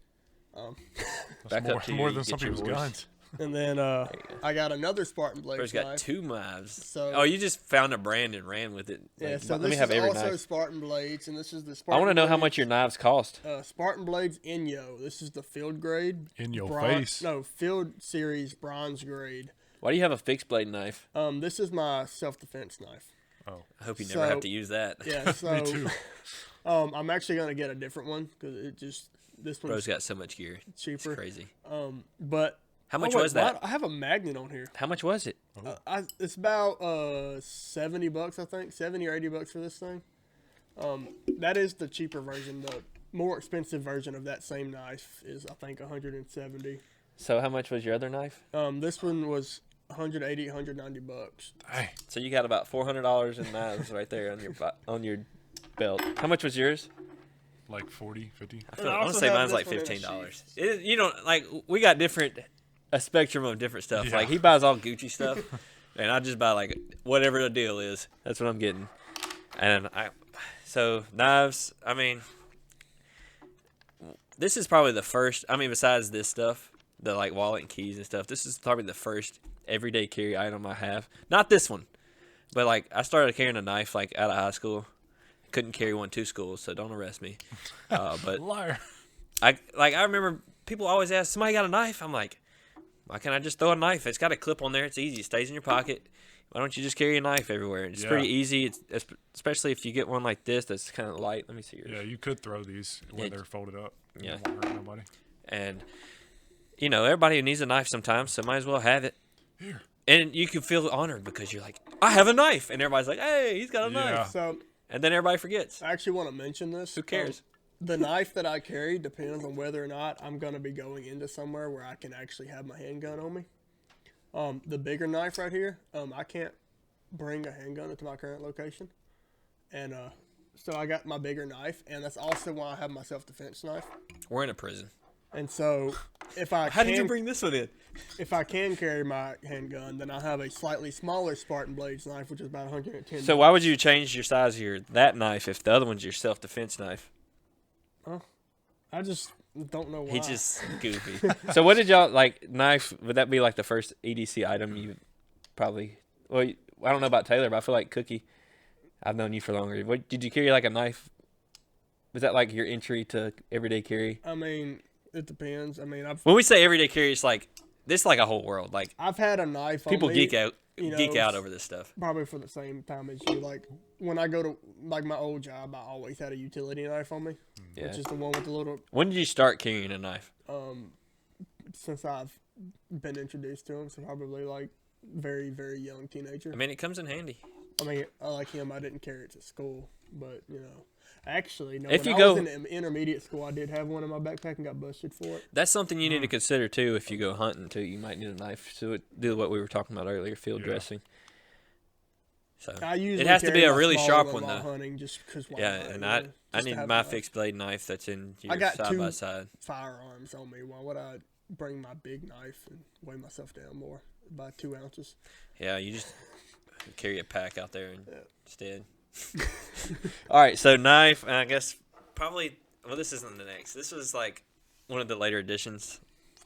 Back That's up to more you, than get some your people's voice. guns. And then I got another Spartan Blades Bro's got knife. 2 knives. So- oh, you just found a brand and ran with it. Yeah, Like, so let this me have is every also knife. Spartan Blades, and this is the I Spartan want to know how Blades- much your knives cost. Spartan Blades Inyo. This is the field grade. In your face. No, field series bronze grade. Why do you have a fixed blade knife? This is my self-defense knife. Oh, I hope you never have So- to use that. Yeah, so me too. I'm actually gonna get a different one because this Bro's one's got so much gear. It's cheaper. crazy. But How much wait, was that? I have a magnet on here. How much was it? It's about $70, I think, $70 or $80 for this thing. That is the cheaper version. The more expensive version of that same knife is, I think, $170. So how much was your other knife? This one was $180, $190. Dang. So you got about $400 in knives right there on your belt. How much was yours? Like 40, 50. I I want also to say have mine's this like one in a $15. sheath. You don't like we got a spectrum of different stuff. Yeah. Like he buys all Gucci stuff, and I just buy like whatever the deal is. That's what I'm getting. And so knives. I mean, this is probably the first. I mean, besides this stuff, the like wallet and keys and stuff. This is probably the first everyday carry item I have. Not this one, but like I started carrying a knife like out of high school. Couldn't carry one to school, so don't arrest me. But Liar. I remember people always ask, somebody got a knife? I'm like, why can't I just throw a knife? It's got a clip on there. It's easy. It stays in your pocket. Why don't you just carry a knife everywhere? It's pretty easy. It's especially if you get one like this that's kind of light. Let me see yours. Yeah, you could throw these when they're folded up. Yeah. It won't hurt nobody. And, everybody needs a knife sometimes, so might as well have it. Here. And you can feel honored because you're like, I have a knife. And everybody's like, hey, he's got a Yeah. knife. So And then everybody forgets. I actually want to mention this. Who cares? The knife that I carry depends on whether or not I'm going to be going into somewhere where I can actually have my handgun on me. The bigger knife right here, I can't bring a handgun into my current location. And so I got my bigger knife, and that's also why I have my self-defense knife. We're in a prison. And so if I How can, did you bring this one in? if I can carry my handgun, then I have a slightly smaller Spartan Blades knife, which is about 110. So why would you change your size of that knife if the other one's your self-defense knife? I just don't know why. He's just goofy. So what did y'all, like, knife, would that be like the first EDC item you probably, well, I don't know about Taylor, but I feel like Cookie, I've known you for longer. What, did you carry like a knife? Was that like your entry to everyday carry? I mean, it depends. I mean, When we say everyday carry, it's like, this is like a whole world. Like, I've had a knife on people me, geek out know, over this stuff. probably for the same time as you. Like when I go to like my old job, I always had a utility knife on me, Yeah. which is the one with the little. When did you start carrying a knife? Since I've been introduced to them, so probably like very very young teenager. I mean, it comes in handy. I mean, like him, I didn't carry it to school, but actually, no. If when you I go- was in intermediate school, I did have one in my backpack and got busted for it. That's something you need to consider too. If you go hunting too, you might need a knife to do what we were talking about earlier, field Yeah. dressing. So I usually it has to carry be a my really smaller sharp one one while though. hunting, just because. Yeah, and I need my fixed blade knife that's in your I got side two by side. firearms on me. Why would I bring my big knife and weigh myself down more by 2 ounces? Yeah, you just carry a pack out there instead. All right, so knife, and I guess probably. Well, this isn't the next. This was like one of the later editions,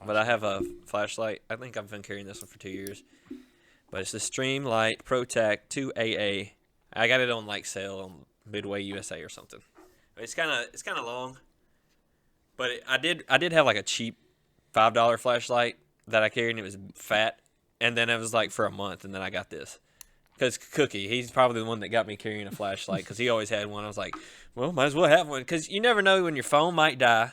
but I have a flashlight. I think I've been carrying this one for 2 years. But it's the Streamlight ProTac 2AA. I got it on like sale on Midway USA or something. It's kind of long, but I did have like a cheap $5 flashlight that I carried, and it was fat. And then it was like for a month, and then I got this. Because Cookie, he's probably the one that got me carrying a flashlight because he always had one. I was like, well, might as well have one because you never know when your phone might die.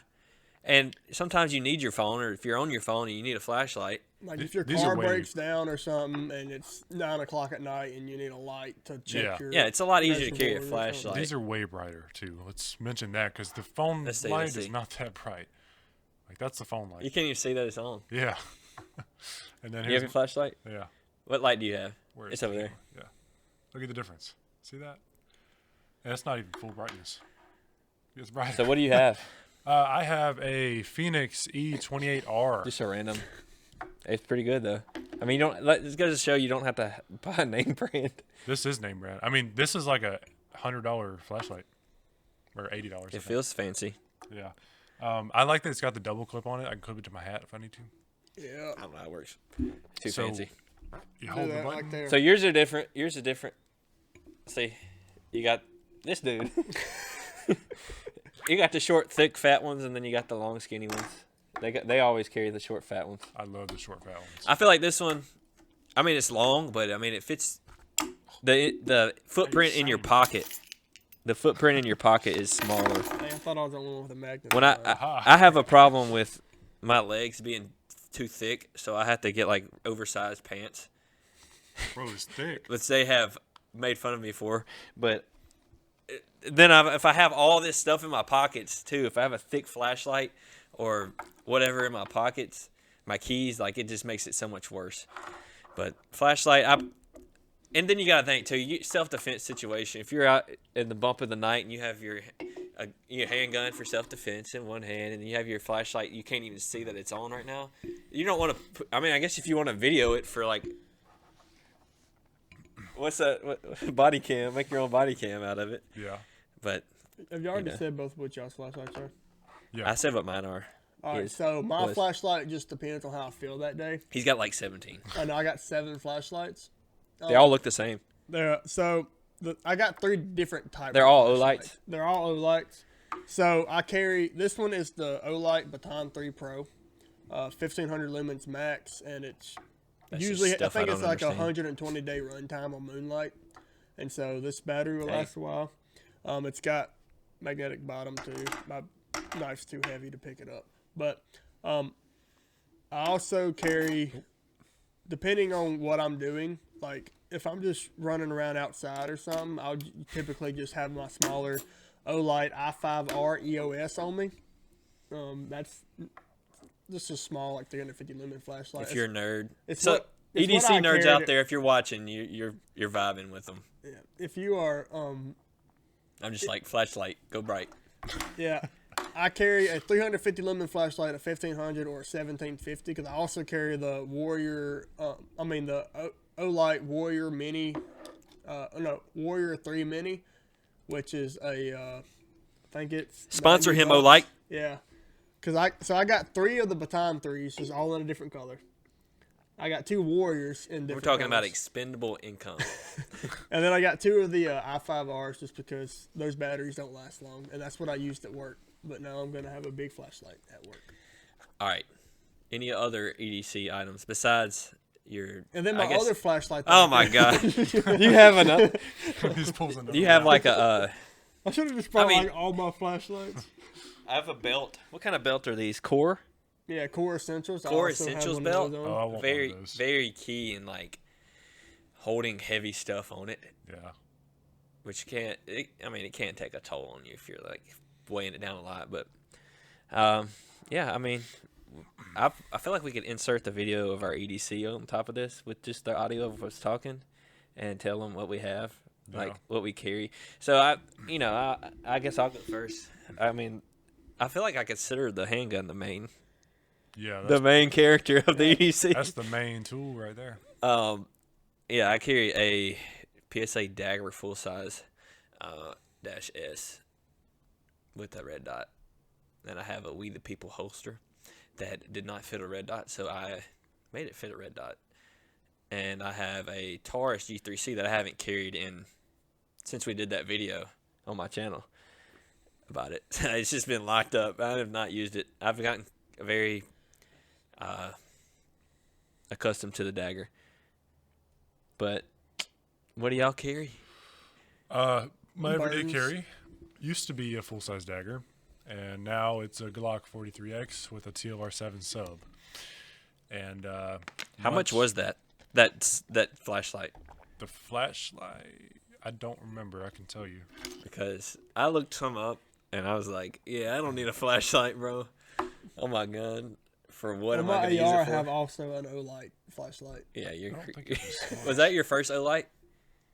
And sometimes you need your phone, or if you're on your phone and you need a flashlight. Like if your These car are way- breaks down or something and it's 9 o'clock at night and you need a light to check Yeah. your. Yeah, it's a lot easier to message carry a board or something. flashlight. These are way brighter too. Let's mention that because the phone Let's see, light let's see. is not that bright. Like that's the phone light. You can't even see that it's on. Yeah. And then You have here's your flashlight? yeah. What light do you have? Where It's is over the there. camera? Yeah. Look at the difference. See that? Yeah, that's not even full brightness. It's brighter. So what do you have? I have a Phoenix E28R. Just a random. It's pretty good though. I mean, you don't. It goes to show you don't have to buy a name brand. This is name brand. I mean, this is like a $100 flashlight, or $80. It feels fancy. Yeah. I like that it's got the double clip on it. I can clip it to my hat if I need to. Yeah. I don't know how it works. Too So, fancy. You Do hold the that button. like there. So yours are different. Yours are different. See, you got this dude. You got the short, thick, fat ones, and then you got the long, skinny ones. They always carry the short, fat ones. I love the short fat ones. I feel like this one. I mean, it's long, but I mean, it fits. The footprint in your pocket. The footprint in your pocket is smaller. Hey, I thought I was the one with a magnet. When I have a problem with my legs being too thick, so I have to get like oversized pants, Bro, it's thick. which they have made fun of me for. But then if I have all this stuff in my pockets too, if I have a thick flashlight or whatever in my pockets, my keys, like it just makes it so much worse. But flashlight, and then you gotta think too, self-defense situation. If you're out in the bump of the night and you have your handgun for self-defense in one hand, and you have your flashlight, you can't even see that it's on right now. You don't want to. I mean, I guess if you want to video it for like, what's that? What, body cam? Make your own body cam out of it. Yeah. But Have you already know. said both what y'all's flashlights are? Yeah. I said what mine are. All right, His so my was. flashlight just depends on how I feel that day. He's got like 17. I know I got 7 flashlights. They all look the same. I got 3 different types. They're of all flashlights. Olights? They're all Olights. So I carry this one is the Olight Baton 3 Pro, 1500 lumens max, and it's That's usually just I stuff think I it's don't like a understand. 120 day runtime on Moonlight, and so this battery will Dang. last a while. It's got magnetic bottom too. My knife's too heavy to pick it up, but I also carry, depending on what I'm doing, like if I'm just running around outside or something, I'll typically just have my smaller Olight i5R EOS on me. That's just a small, like 350 lumen flashlight. If you're a nerd, it's so what- it's EDC what I nerds carried out it- there, if you're watching, you're vibing with them. Yeah. If you are, I'm just like flashlight, go bright. yeah, I carry a 350 lumen flashlight, a 1500 or a 1750, because I also carry the Warrior. The Olight Warrior Mini. Warrior 3 Mini, which is I think it's Sponsor him, $90. Olight. Yeah, I got 3 of the Baton 3s, just all in a different color. I got 2 Warriors in different. We're talking about colors. expendable income. And then I got 2 of the i5Rs just because those batteries don't last long, and that's what I used at work. But now I'm gonna have a big flashlight at work. All right. Any other EDC items besides your? And then I my guess- other flashlight. that Oh I my carry- god! You have another? He just pulls another You have one like a? I should have just brought mean- like all my flashlights. I have a belt. What kind of belt are these? Core? Yeah, Core Essentials. I Core also have Essentials one of belt? those out. on. Oh, I want Very, one of those. very key in like holding heavy stuff on it, Yeah. which can't. It can take a toll on you if you're like weighing it down a lot. But, yeah, I mean, I feel like we could insert the video of our EDC on top of this with just the audio of us talking, and tell them what we have, like Yeah. what we carry. So I guess I'll go first. I mean, I feel like I consider the handgun the main Yeah. the main character of the EDC. That's the main tool right there. Yeah, I carry a PSA Dagger full size -S with a red dot, and I have a We the People holster that did not fit a red dot, so I made it fit a red dot. And I have a Taurus G3C that I haven't carried in since we did that video on my channel about it. It's just been locked up. I have not used it. I've gotten very accustomed to the dagger. But what do y'all carry? My everyday Burns. carry used to be a full-size dagger, and now it's a Glock 43X with a TLR7 sub. And How much was that? That flashlight? the flashlight? I don't remember. I can tell you. Because I looked some up and I was like, yeah, I don't need a flashlight, bro. Oh my god. For what am I my going to use AR it for? have also an Olight flashlight. Yeah, you're. I don't think it was Was that your first Olight?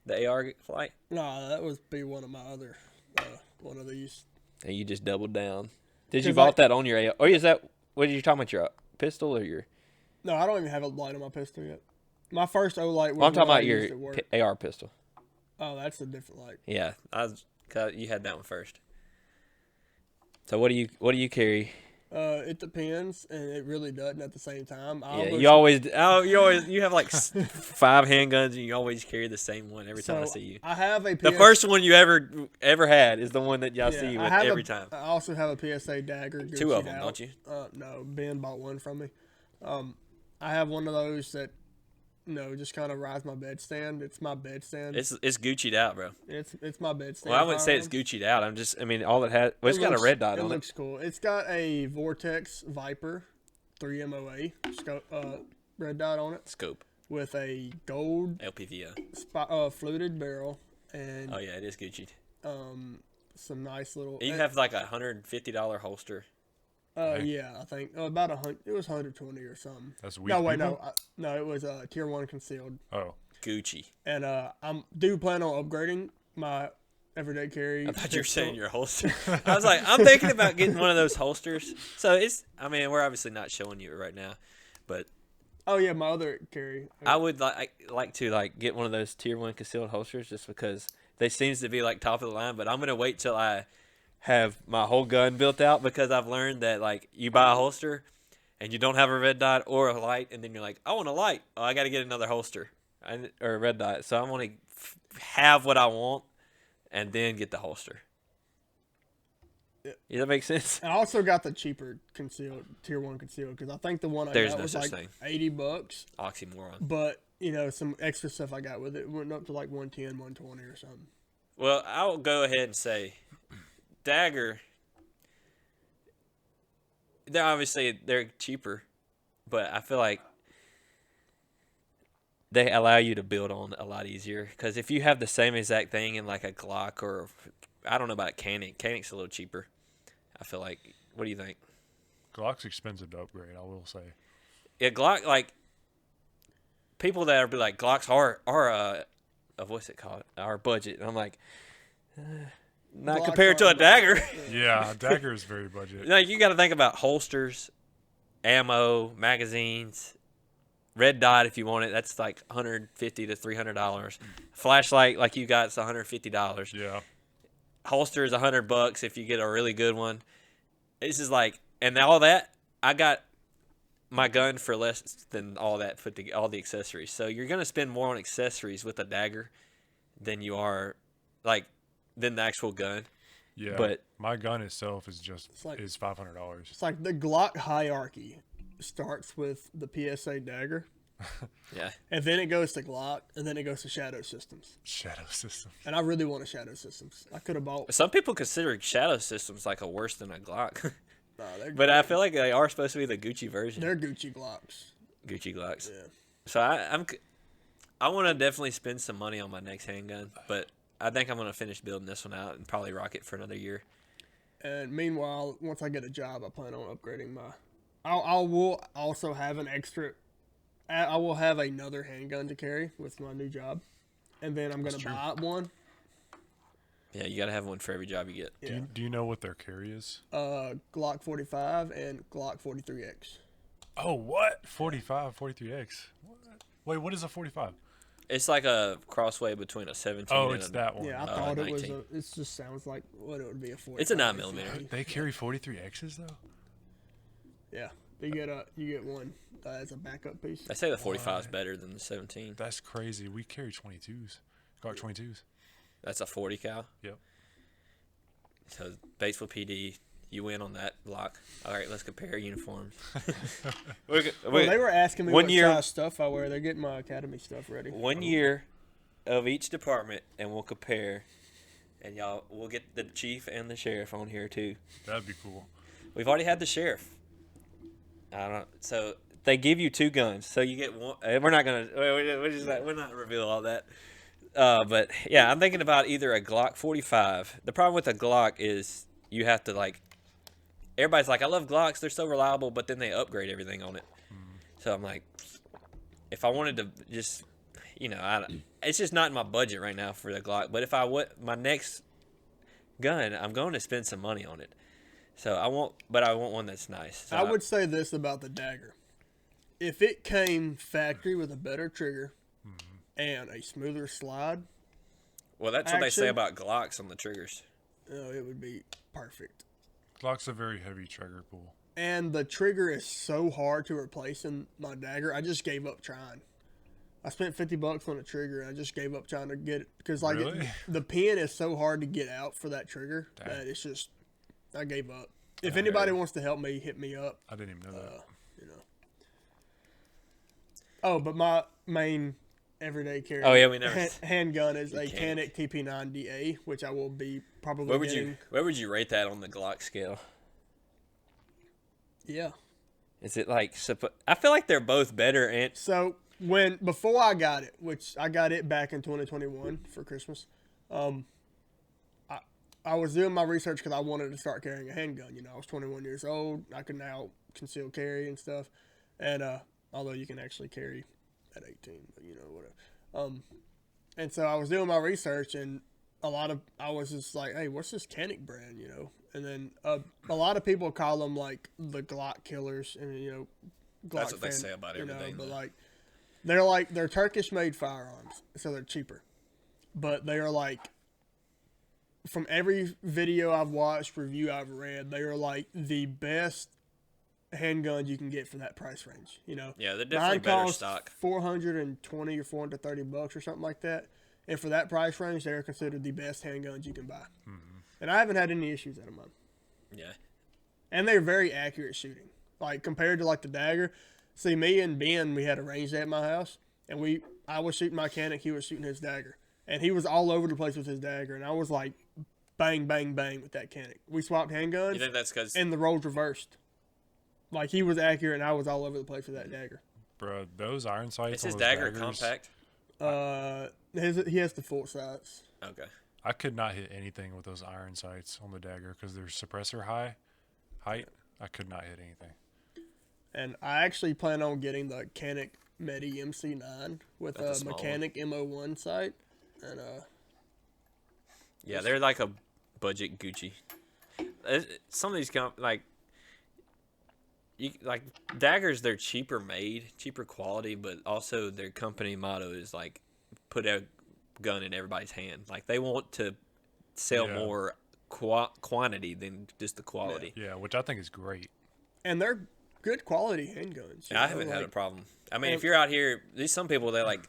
The AR flight? No, that would be one of my other one of these. And you just doubled down. Did you 'Cause, vault that on your AR? Or is that what are you talking about? Your pistol or your? No, I don't even have a light on my pistol yet. My first O-light was Well, I'm talking one I about your used at work. AR pistol. Oh, that's a different light. Yeah, you had that one first. So what do you carry? It depends, and it really doesn't at the same time. Yeah, you have like 5 handguns, and you always carry the same one every time I see you. I have a The first one you ever had is the one that y'all see you with every time. I also have a PSA dagger. 2 of them, Gucci'd don't you? No, Ben bought one from me. I have one of those that, just kind of rides my bedstand. It's my bedstand. It's Gucci'd out, bro. It's my bedstand. Well, I wouldn't say it's Gucci'd out. All it has. Well, it's got a red dot on it. It looks cool. It's got a Vortex Viper 3 MOA red dot on it Scope. with a gold LPVO. fluted barrel and Oh yeah, it is Gucci'd. some nice little. You have like $150 holster. Yeah, I think about 100. It was 120 or something. That's weak. No, wait, no, it was tier 1 concealed. Oh, Gucci. And I do plan on upgrading my everyday carry. I thought you were saying your holster. I was like, I'm thinking about getting one of those holsters. So we're obviously not showing you it right now, but Oh yeah, my other carry. I would like to get one of those tier 1 concealed holsters just because they seems to be like top of the line. But I'm gonna wait till I have my whole gun built out because I've learned that you buy a holster and you don't have a red dot or a light, and then you're like, I want a light. Oh, I got to get another holster or a red dot. So I want to have what I want and then get the holster. Yeah. Does that make sense? I also got the cheaper concealed tier 1 concealed because I think the one I There's got no was such like thing. $80. Oxymoron. But some extra stuff I got with it went up to like 110, 120 or something. Well, I'll go ahead and say Dagger, they're cheaper, but I feel like they allow you to build on a lot easier. Because if you have the same exact thing in like a Glock or I don't know about Canic's a little cheaper. I feel like. What do you think? Glock's expensive to upgrade, I will say. Yeah, Glock, people that are like Glocks are what's it called? Our budget. And I'm like, not Glocks compared to are a dagger. Yeah, dagger is very budget. You got to think about holsters, ammo, magazines, red dot if you want it. That's like $150 to $300. Flashlight like you got, it's $150. Yeah. Holster is $100 if you get a really good one. This is and all that I got my gun for less than all that put together, all the accessories. So you're gonna spend more on accessories with a dagger than you are than the actual gun. Yeah, but my gun itself is is $500. It's like the Glock hierarchy starts with the PSA dagger. Yeah. And then it goes to Glock, and then it goes to Shadow Systems. Shadow Systems. And I really want a Shadow Systems. I could have bought. Some people consider Shadow Systems a worse than a Glock. Nah, but I feel like they are supposed to be the Gucci version. They're Gucci Glocks. Gucci Glocks. Yeah. So I want to definitely spend some money on my next handgun, but I think I'm going to finish building this one out and probably rock it for another year. And meanwhile, once I get a job, I plan on upgrading my. I will also have an extra. I will have another handgun to carry with my new job, and then I'm gonna buy one. Yeah, you gotta have one for every job you get. Yeah. Do you know what their carry is? Glock 45 and Glock 43X. Oh, what? 45, 43X. What? Wait, what is a 45? It's like a crossway between a 17 Oh, and it's that one. Yeah, I thought it was 19. It just sounds like what it would be a 45. It's a 9mm. They carry 43Xs though? Yeah, you get one as a backup piece. I say the 45 is better than the 17. That's crazy. We carry 22s. Glock 22s. That's a 40 cal. Yep. So Batesville PD, you win on that block. All right, let's compare uniforms. Well, they were asking me One what year- size stuff I wear. They're getting my academy stuff ready. 1 year of each department, and we'll compare. And we'll get the chief and the sheriff on here too. That'd be cool. We've already had the sheriff. So they give you 2 guns. So you get one. We're not gonna. We're not reveal all that. But yeah, I'm thinking about either a Glock 45. The problem with a Glock is you have to everybody's like, I love Glocks. They're so reliable, but then they upgrade everything on it. So I'm like, if I wanted to just, it's just not in my budget right now for the Glock. But if my next gun, I'm going to spend some money on it. So I want one that's nice. So I would say this about the dagger: if it came factory with a better trigger and a smoother slide, well, that's what they say action. about Glocks on the triggers. it would be perfect. Glock's a very heavy trigger pull. And the trigger is so hard to replace in my dagger. I just gave up trying. I spent $50 on a trigger, and I just gave up trying to get it because like Really? the pin is so hard to get out for that trigger Dang. that it's just I gave up. If anybody wants to help me, hit me up. I didn't even know that. You know. Oh, but my main everyday carry. Oh, yeah, we never- handgun is a Canic. Canic TP9DA, which I will be probably. Where would you rate that on the Glock scale? Yeah. Is it like? I feel like they're both better. And So before I got it, which I got it back in 2021 for Christmas, I was doing my research because I wanted to start carrying a handgun. You know, I was 21 years old. I could now conceal carry and stuff, and although you can actually carry at 18, but you know whatever. And so I was doing my research, and I was just like, hey, what's this Canic brand? You know, and then a lot of people call them like the Glock killers, and you know, Glock That's what they say about everything, But though. they're Turkish made firearms, so they're cheaper, but they are like. From every video I've watched, review I've read, they are like the best handguns you can get for that price range. You know, yeah, they're definitely better costs stock. $420 or $430 or something like that, and for that price range, they are considered the best handguns you can buy. Mm-hmm. And I haven't had any issues out of mine. Yeah, and they're very accurate shooting, like compared to like the dagger. See, me and Ben, we had a range day at my house, and I was shooting my Canic, he was shooting his dagger. And he was all over the place with his dagger, and I was like, bang, bang, bang with that Canic. We swapped handguns, you think that's because? and the roles reversed. Like, he was accurate, and I was all over the place with that dagger. Bro, those iron sights. Is his on those dagger daggers, compact? He has the full size. Okay. I could not hit anything with those iron sights on the dagger because their suppressor height. I could not hit anything. And I actually plan on getting the Canic Medi MC9 with That's a a small Mechanic MO1 sight. And Yeah, they're like a budget Gucci. Some of these like daggers, they're cheaper made, cheaper quality, but also their company motto is like put a gun in everybody's hand. Like they want to sell more quantity than just the quality. Yeah, which I think is great. and they're good quality handguns. I haven't had a problem. I mean, if you're out here, there's some people that like,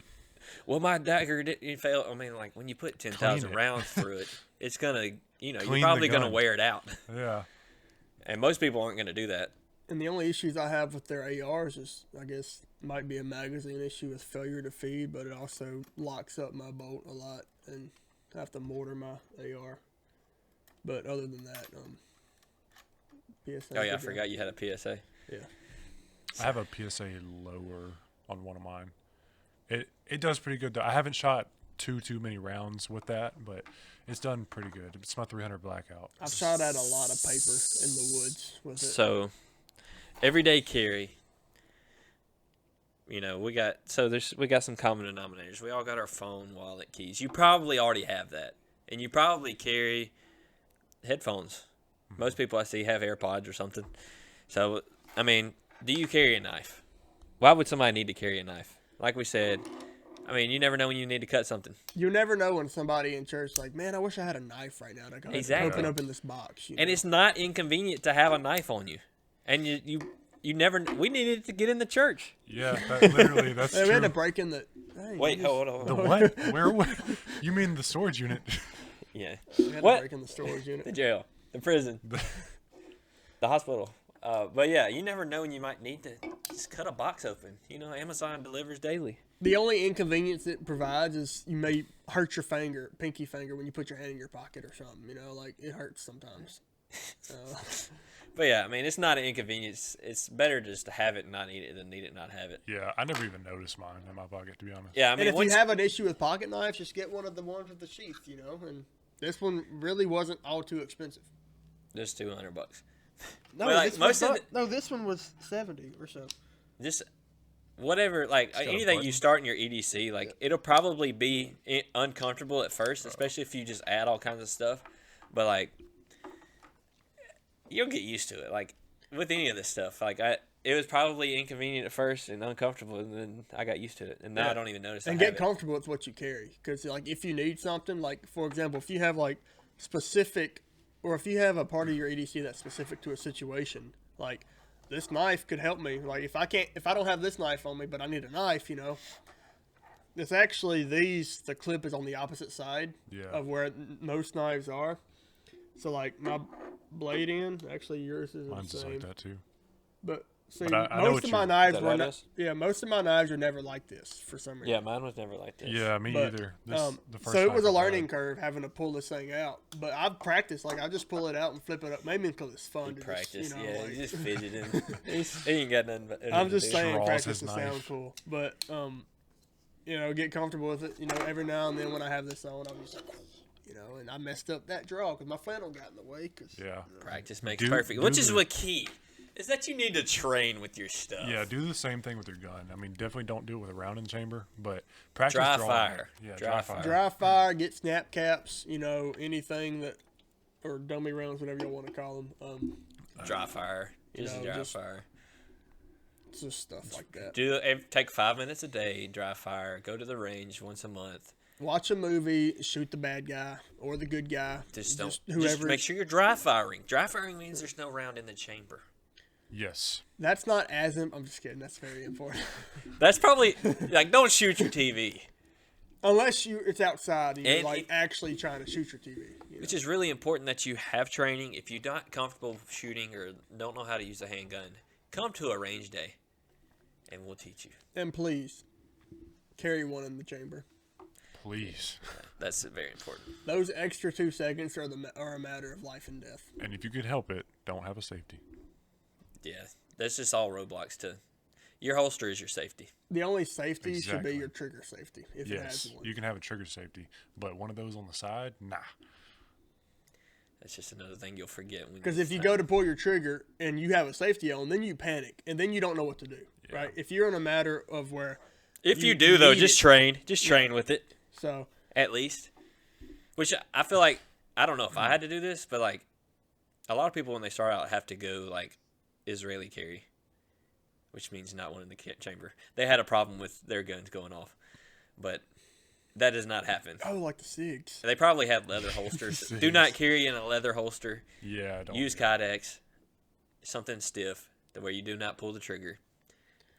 well, my dagger didn't fail. I mean, like when you put 10,000 rounds through it, it's gonna, you're Clean probably the gonna gun. wear it out. Yeah. And most people aren't gonna do that. And the only issues I have with their ARs is, I guess, might be a magazine issue with failure to feed, but it also locks up my bolt a lot and I have to mortar my AR. But other than that, PSA. Oh yeah, I forgot you had a PSA. Yeah. I have a PSA lower on one of mine. It does pretty good though. I haven't shot too many rounds with that, but it's done pretty good. It's my 300 blackout. I've shot at a lot of paper in the woods with it. So, everyday carry. You know, we got some common denominators. We all got our phone, wallet, keys. You probably already have that, and you probably carry headphones. Most people I see have AirPods or something. So, I mean, do you carry a knife? Why would somebody need to carry a knife? Like we said, I mean, you never know when you need to cut something. You never know when somebody in church is like, man, I wish I had a knife right now to go Exactly. open this box. And it's not inconvenient to have a knife on you. And you never. We needed to get in the church. Yeah, literally, that's Hey, true. we had to break in the. Hey, Wait, hold The on. what? Where? You mean the storage unit? Yeah. We had to What? break in the storage The unit. jail, the prison, the hospital. But yeah, you never know when you might need to just cut a box open. You know, Amazon delivers daily. The only inconvenience it provides is you may hurt your pinky finger, when you put your hand in your pocket or something. You know, like it hurts sometimes. But yeah, I mean, it's not an inconvenience. It's better just to have it and not need it than need it and not have it. Yeah, I never even noticed mine in my pocket, to be honest. Yeah, I mean, And if once, you have an issue with pocket knives, just get one of the ones with the sheath, you know. And this one really wasn't all too expensive. just $200. No, Well, like, this most of this one was 70 or so. Just whatever, like got a anything you button. start in your EDC, like it'll probably be uncomfortable at first, especially if you just add all kinds of stuff. But like, you'll get used to it. Like with any of this stuff, like it was probably inconvenient at first and uncomfortable, and then I got used to it, and now I don't even notice. And get comfortable with what you carry, because like if you need something, like for example, if you have like specific, or if you have a part of your EDC that's specific to a situation, like this knife could help me. Like if I don't have this knife on me, but I need a knife, it's actually the clip is on the opposite side of where most knives are. So like my blade end, actually yours is Mine's the same. just like that too. But see, But I most of my knives were not, most of my knives are never like this for some reason. Yeah, mine was never like this. Yeah, me either. The first So it was a knife I learning had. curve having to pull this thing out. But I've practiced, like I just pull it out and flip it up, maybe because it's fun to Practice, just, you just fidgeting. He ain't got nothing but. I'm just saying Draws practice his to sound knife. cool. But get comfortable with it. Every now and then when I have this on, I'm just like, and I messed up that draw because my flannel got in the way. Practice makes perfect, which is what key is that you need to train with your stuff. Yeah, do the same thing with your gun. I mean, definitely don't do it with a round in the chamber, but practice Dry drawing. fire. Yeah, Dry fire. Dry fire, get snap caps, anything that, or dummy rounds, whatever you want to call them. Dry fire. Just dry just- fire. It's just stuff like that. Take 5 minutes a day. Dry fire. Go to the range once a month. Watch a movie, shoot the bad guy or the good guy. Just whoever. make sure you're dry firing. Dry firing means there's no round in the chamber. Yes. That's not as I'm just kidding. That's very important. That's probably like don't shoot your TV, Unless it's outside and you're And like actually trying to shoot your TV. which is really important that you have training. If you're not comfortable shooting or don't know how to use a handgun, come to a range day, and we'll teach you. And please carry one in the chamber. Please. That's very important. Those extra 2 seconds are a matter of life and death. And if you could help it, don't have a safety. Yeah, that's just all roadblocks to your holster is your safety. The only safety should Exactly. be your trigger safety if it has Yes, one. you can have a trigger safety, but one of those on the side, nah. That's just another thing you'll forget when. Because if you go to pull your trigger and you have a safety on, then you panic and then you don't know what to do. Yeah. Right? If you're in a matter of where if you you do though, need just it. train. Just train with it so at least. Which I feel like I don't know if I had to do this, but like a lot of people when they start out have to go like Israeli carry, which means not one in the chamber. They had a problem with their guns going off, but that does not happen. like the SIGs. They probably have leather holsters. Do not carry in a leather holster. Yeah, don't. Use Kydex, something stiff, the way you do not pull the trigger.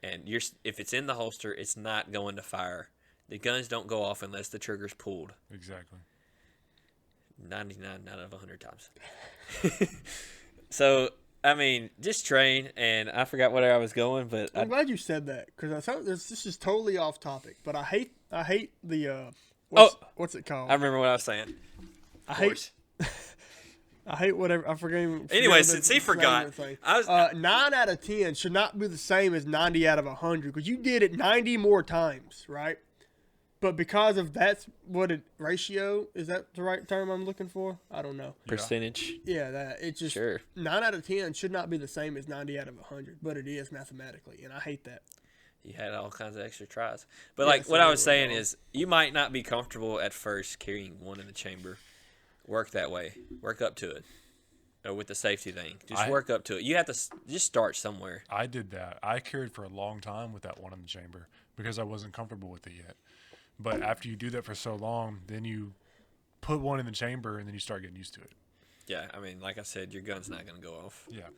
And if it's in the holster, it's not going to fire. The guns don't go off unless the trigger's pulled. Exactly. 99 out of 100 times. So, I mean, just train. And I forgot where I was going, but I'm glad you said that because I thought this is totally off topic, but I hate the what's it called? I remember what I was saying. I hate whatever. I forget. Anyway, since he forgot, I was 9 out of 10 should not be the same as 90 out of 100 because you did it 90 more times, right? But because of that's what it ratio is that the right term I'm looking for? I don't know. percentage. Yeah, that it just Sure. 9 out of 10 should not be the same as 90 out of 100, but it is mathematically, and I hate that. You had all kinds of extra tries. But, Yeah, like, so what I they was were saying wrong. is you might not be comfortable at first carrying one in the chamber. Work that way. Work up to it. Or with the safety thing. Just work up to it. You have to just start somewhere. I did that. I carried for a long time with that one in the chamber because I wasn't comfortable with it yet. But after you do that for so long, then you put one in the chamber and then you start getting used to it. Yeah, I mean, like I said, your gun's not going to go off. Yeah.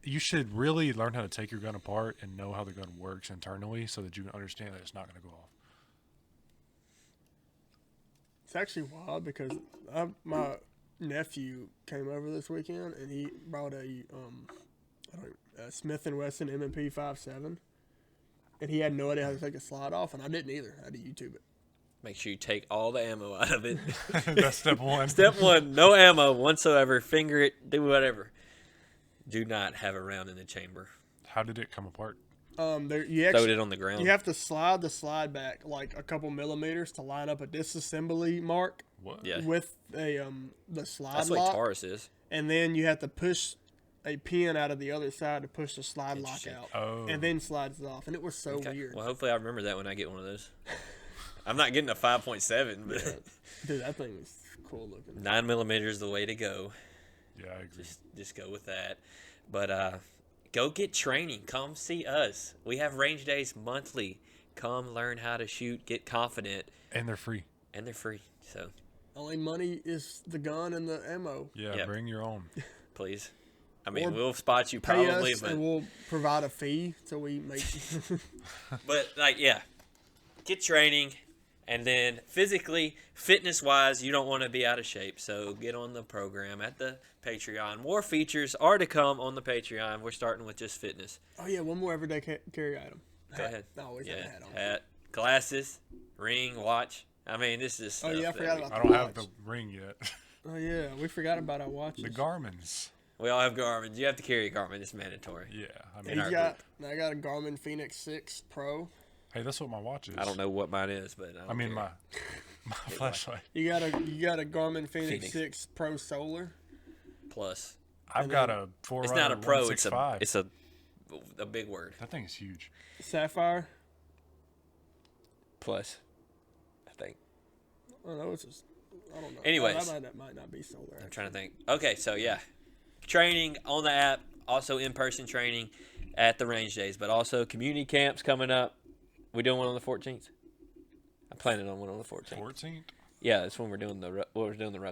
You should really learn how to take your gun apart and know how the gun works internally so that you can understand that it's not going to go off. It's actually wild because my nephew came over this weekend and he brought a Smith & Wesson M&P 5.7, and he had no idea how to take a slide off, and I didn't either. I had to YouTube it. Make sure you take all the ammo out of it. That's step one. Step one, no ammo whatsoever. Finger it, do whatever. Do not have a round in the chamber. How did it come apart? Throw it on the ground. You have to slide the slide back like a couple millimeters to line up a disassembly mark What? Yeah. with the slide That's lock, what Taurus is. and then you have to push a pin out of the other side to push the slide lock Interesting. out, Oh. and then slides it off, and it was so Okay. weird. Well, hopefully I remember that when I get one of those. I'm not getting a 5.7, but Dude, that thing was cool looking. 9mm is the way to go. Yeah, I agree. Just go with that. But go get training. Come see us. We have range days monthly. Come learn how to shoot. Get confident. And they're free. And they're free. So Only money is the gun and the ammo. Yeah, Yep. bring your own. please. I mean, Or we'll spot you Pay probably, us but and we'll provide a fee so we make. but like get training. And then physically, fitness-wise, you don't want to be out of shape. So get on the program at the Patreon. More features are to come on the Patreon. We're starting with just fitness. Oh yeah, one more everyday carry item. Go ahead. I always have a hat on. Hat, glasses, ring, watch. I mean, this is stuff Oh yeah, I that forgot about I the don't have watch. the ring yet. Oh yeah, we forgot about our watches. The Garmin's. we all have Garmin. You have to carry a Garmin. It's mandatory. Yeah, I In mean, our I got a Garmin Fenix 6 Pro. hey, that's what my watch is. I don't know what mine is, but I mean, care. my flashlight. You got a Garmin Fenix Phoenix. 6 Pro Solar. Plus. I've got a 4 It's not a pro. It's a big word. That thing is huge. Sapphire. Plus, I think. Oh no, it's just I don't know. Anyways. That might not be solar. I'm trying to think. Okay, so yeah, training on the app, also in-person training at the range days, but also community camps coming up. We doing one on the 14th. I'm planning on one on the 14th. 14th Yeah, that's when we're doing the ruck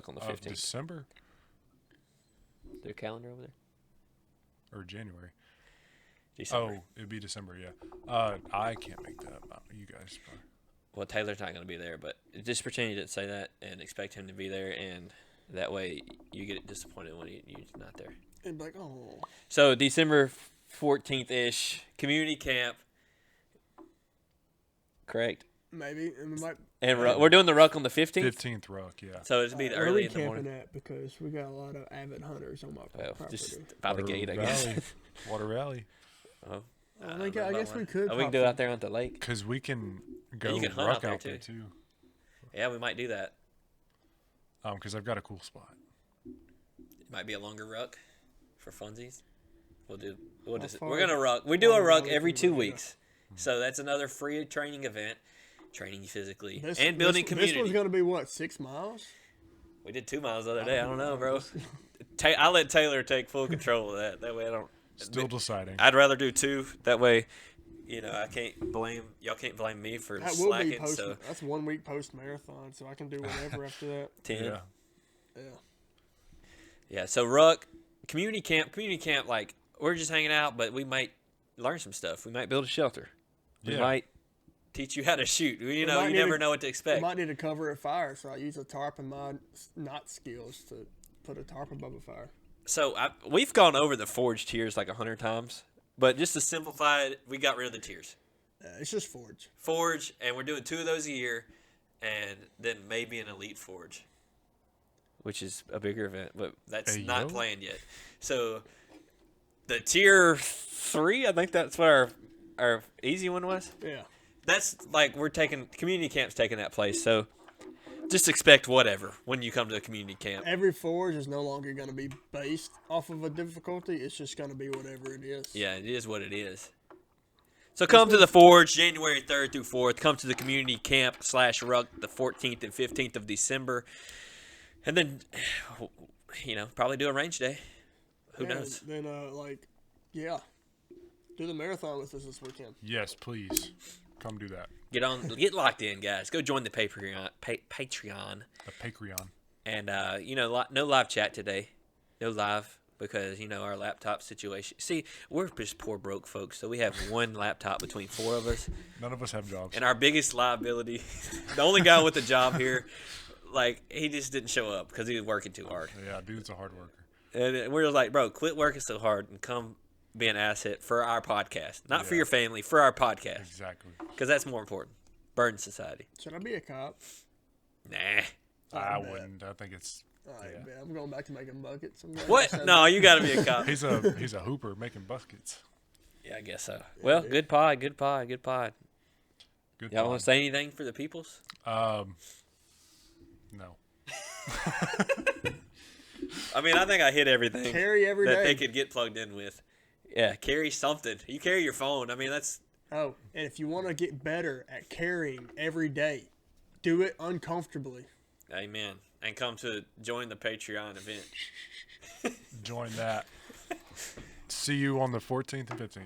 on the of 15th. December Their calendar over there. or January. December. Oh, it'd be December, yeah. I can't make that. You guys. Probably. Well, Taylor's not going to be there, but just pretend you didn't say that and expect him to be there, and that way you get disappointed when he's not there. And be like, oh, So December 14th-ish, community camp. Correct. maybe, and we might And we're doing the ruck on the 15th. 15th ruck, yeah. So it'll be the early in the camping morning. at because we got a lot of avid hunters on my Well, property. just by the Water gate, I guess. Valley. Water Valley. Oh, I guess we could. Oh, we can do it out there at the lake. Because we can go you can hunt ruck out there, out there, too. Yeah, we might do that. Because I've got a cool spot. It might be a longer ruck for funsies. We're far- gonna ruck. We do a far ruck away every from 2 the- weeks, so that's another free training event, training you physically This- and building this community. one's gonna be what, 6 miles? We did 2 miles the other day. I don't know, bro. I let Taylor take full control of that. That way, I don't. Still deciding. I'd rather do 2. That way, y'all can't blame me for That will be slacking. post. So That's 1 week post marathon, so I can do whatever after that. 10. Yeah. Yeah. Yeah, so ruck, community camp, like, we're just hanging out, but we might learn some stuff. We might build a shelter. We Yeah. might teach you how to shoot. You might need never to- know what to I expect. might need to cover a fire, so I use a tarp and my knot skills to put a tarp above a fire. So we've gone over the forge tiers like 100 times, but just to simplify it, we got rid of the tiers. It's just forge. Forge, and we're doing 2 of those a year, and then maybe an elite forge, which is a bigger event, but that's Hey, not yo. planned yet. So the tier 3, I think that's what our easy one was. Yeah. That's like we're taking community camp's taking that place. So just expect whatever when you come to a community camp. Every forge is no longer going to be based off of a difficulty. It's just going to be whatever it is. Yeah, it is what it is. So come to the Forge January 3rd through 4th. Come to the community camp /ruck the 14th and 15th of December. And then, probably do a range day. Who Yeah, knows? Then, do the marathon with us this weekend. Yes, please. Come do that. Get locked in, guys. Go join the Patreon. A Patreon. And, no live chat today. No live because, our laptop situation. See, we're just poor broke folks, so we have one laptop between 4 of us. None of us have jobs. And our biggest liability, the only guy with a job here, he just didn't show up because he was working too hard. Yeah, dude's a hard worker. And we're like, bro, quit working so hard and come be an asset for our podcast. Not for your family, for our podcast. Exactly. Because that's more important. Burden society. Should I be a cop? Nah. I bet. wouldn't. I think it's. All right, Yeah. man, I'm going back to making buckets. I'm glad you What? said No, that. you got to be a cop. He's a hooper making buckets. Yeah, I guess so. Well, good pod. Good Y'all want pod. to say anything for the peoples? No. I mean, I think I hit everything Carry every that day. they could get plugged in with. Yeah, carry something. You carry your phone. I mean, that's... Oh, and if you want to get better at carrying every day, do it uncomfortably. Amen. And come to join the Patreon event. Join that. See you on the 14th and 15th.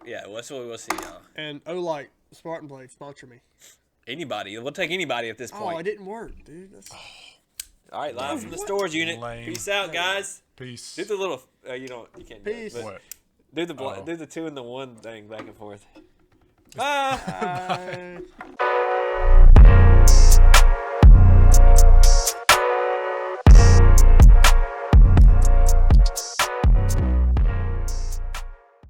Yeah, that's what we'll see, y'all. And like Spartan Blade, sponsor me. Anybody. We'll take anybody at this Oh, point. it didn't work, dude. That's... All right, live from the storage unit. Lame. Peace out, guys. Peace. Do the little. You can't do Peace. it. What? Do the 2 and the 1 thing back and forth. Bye. Bye.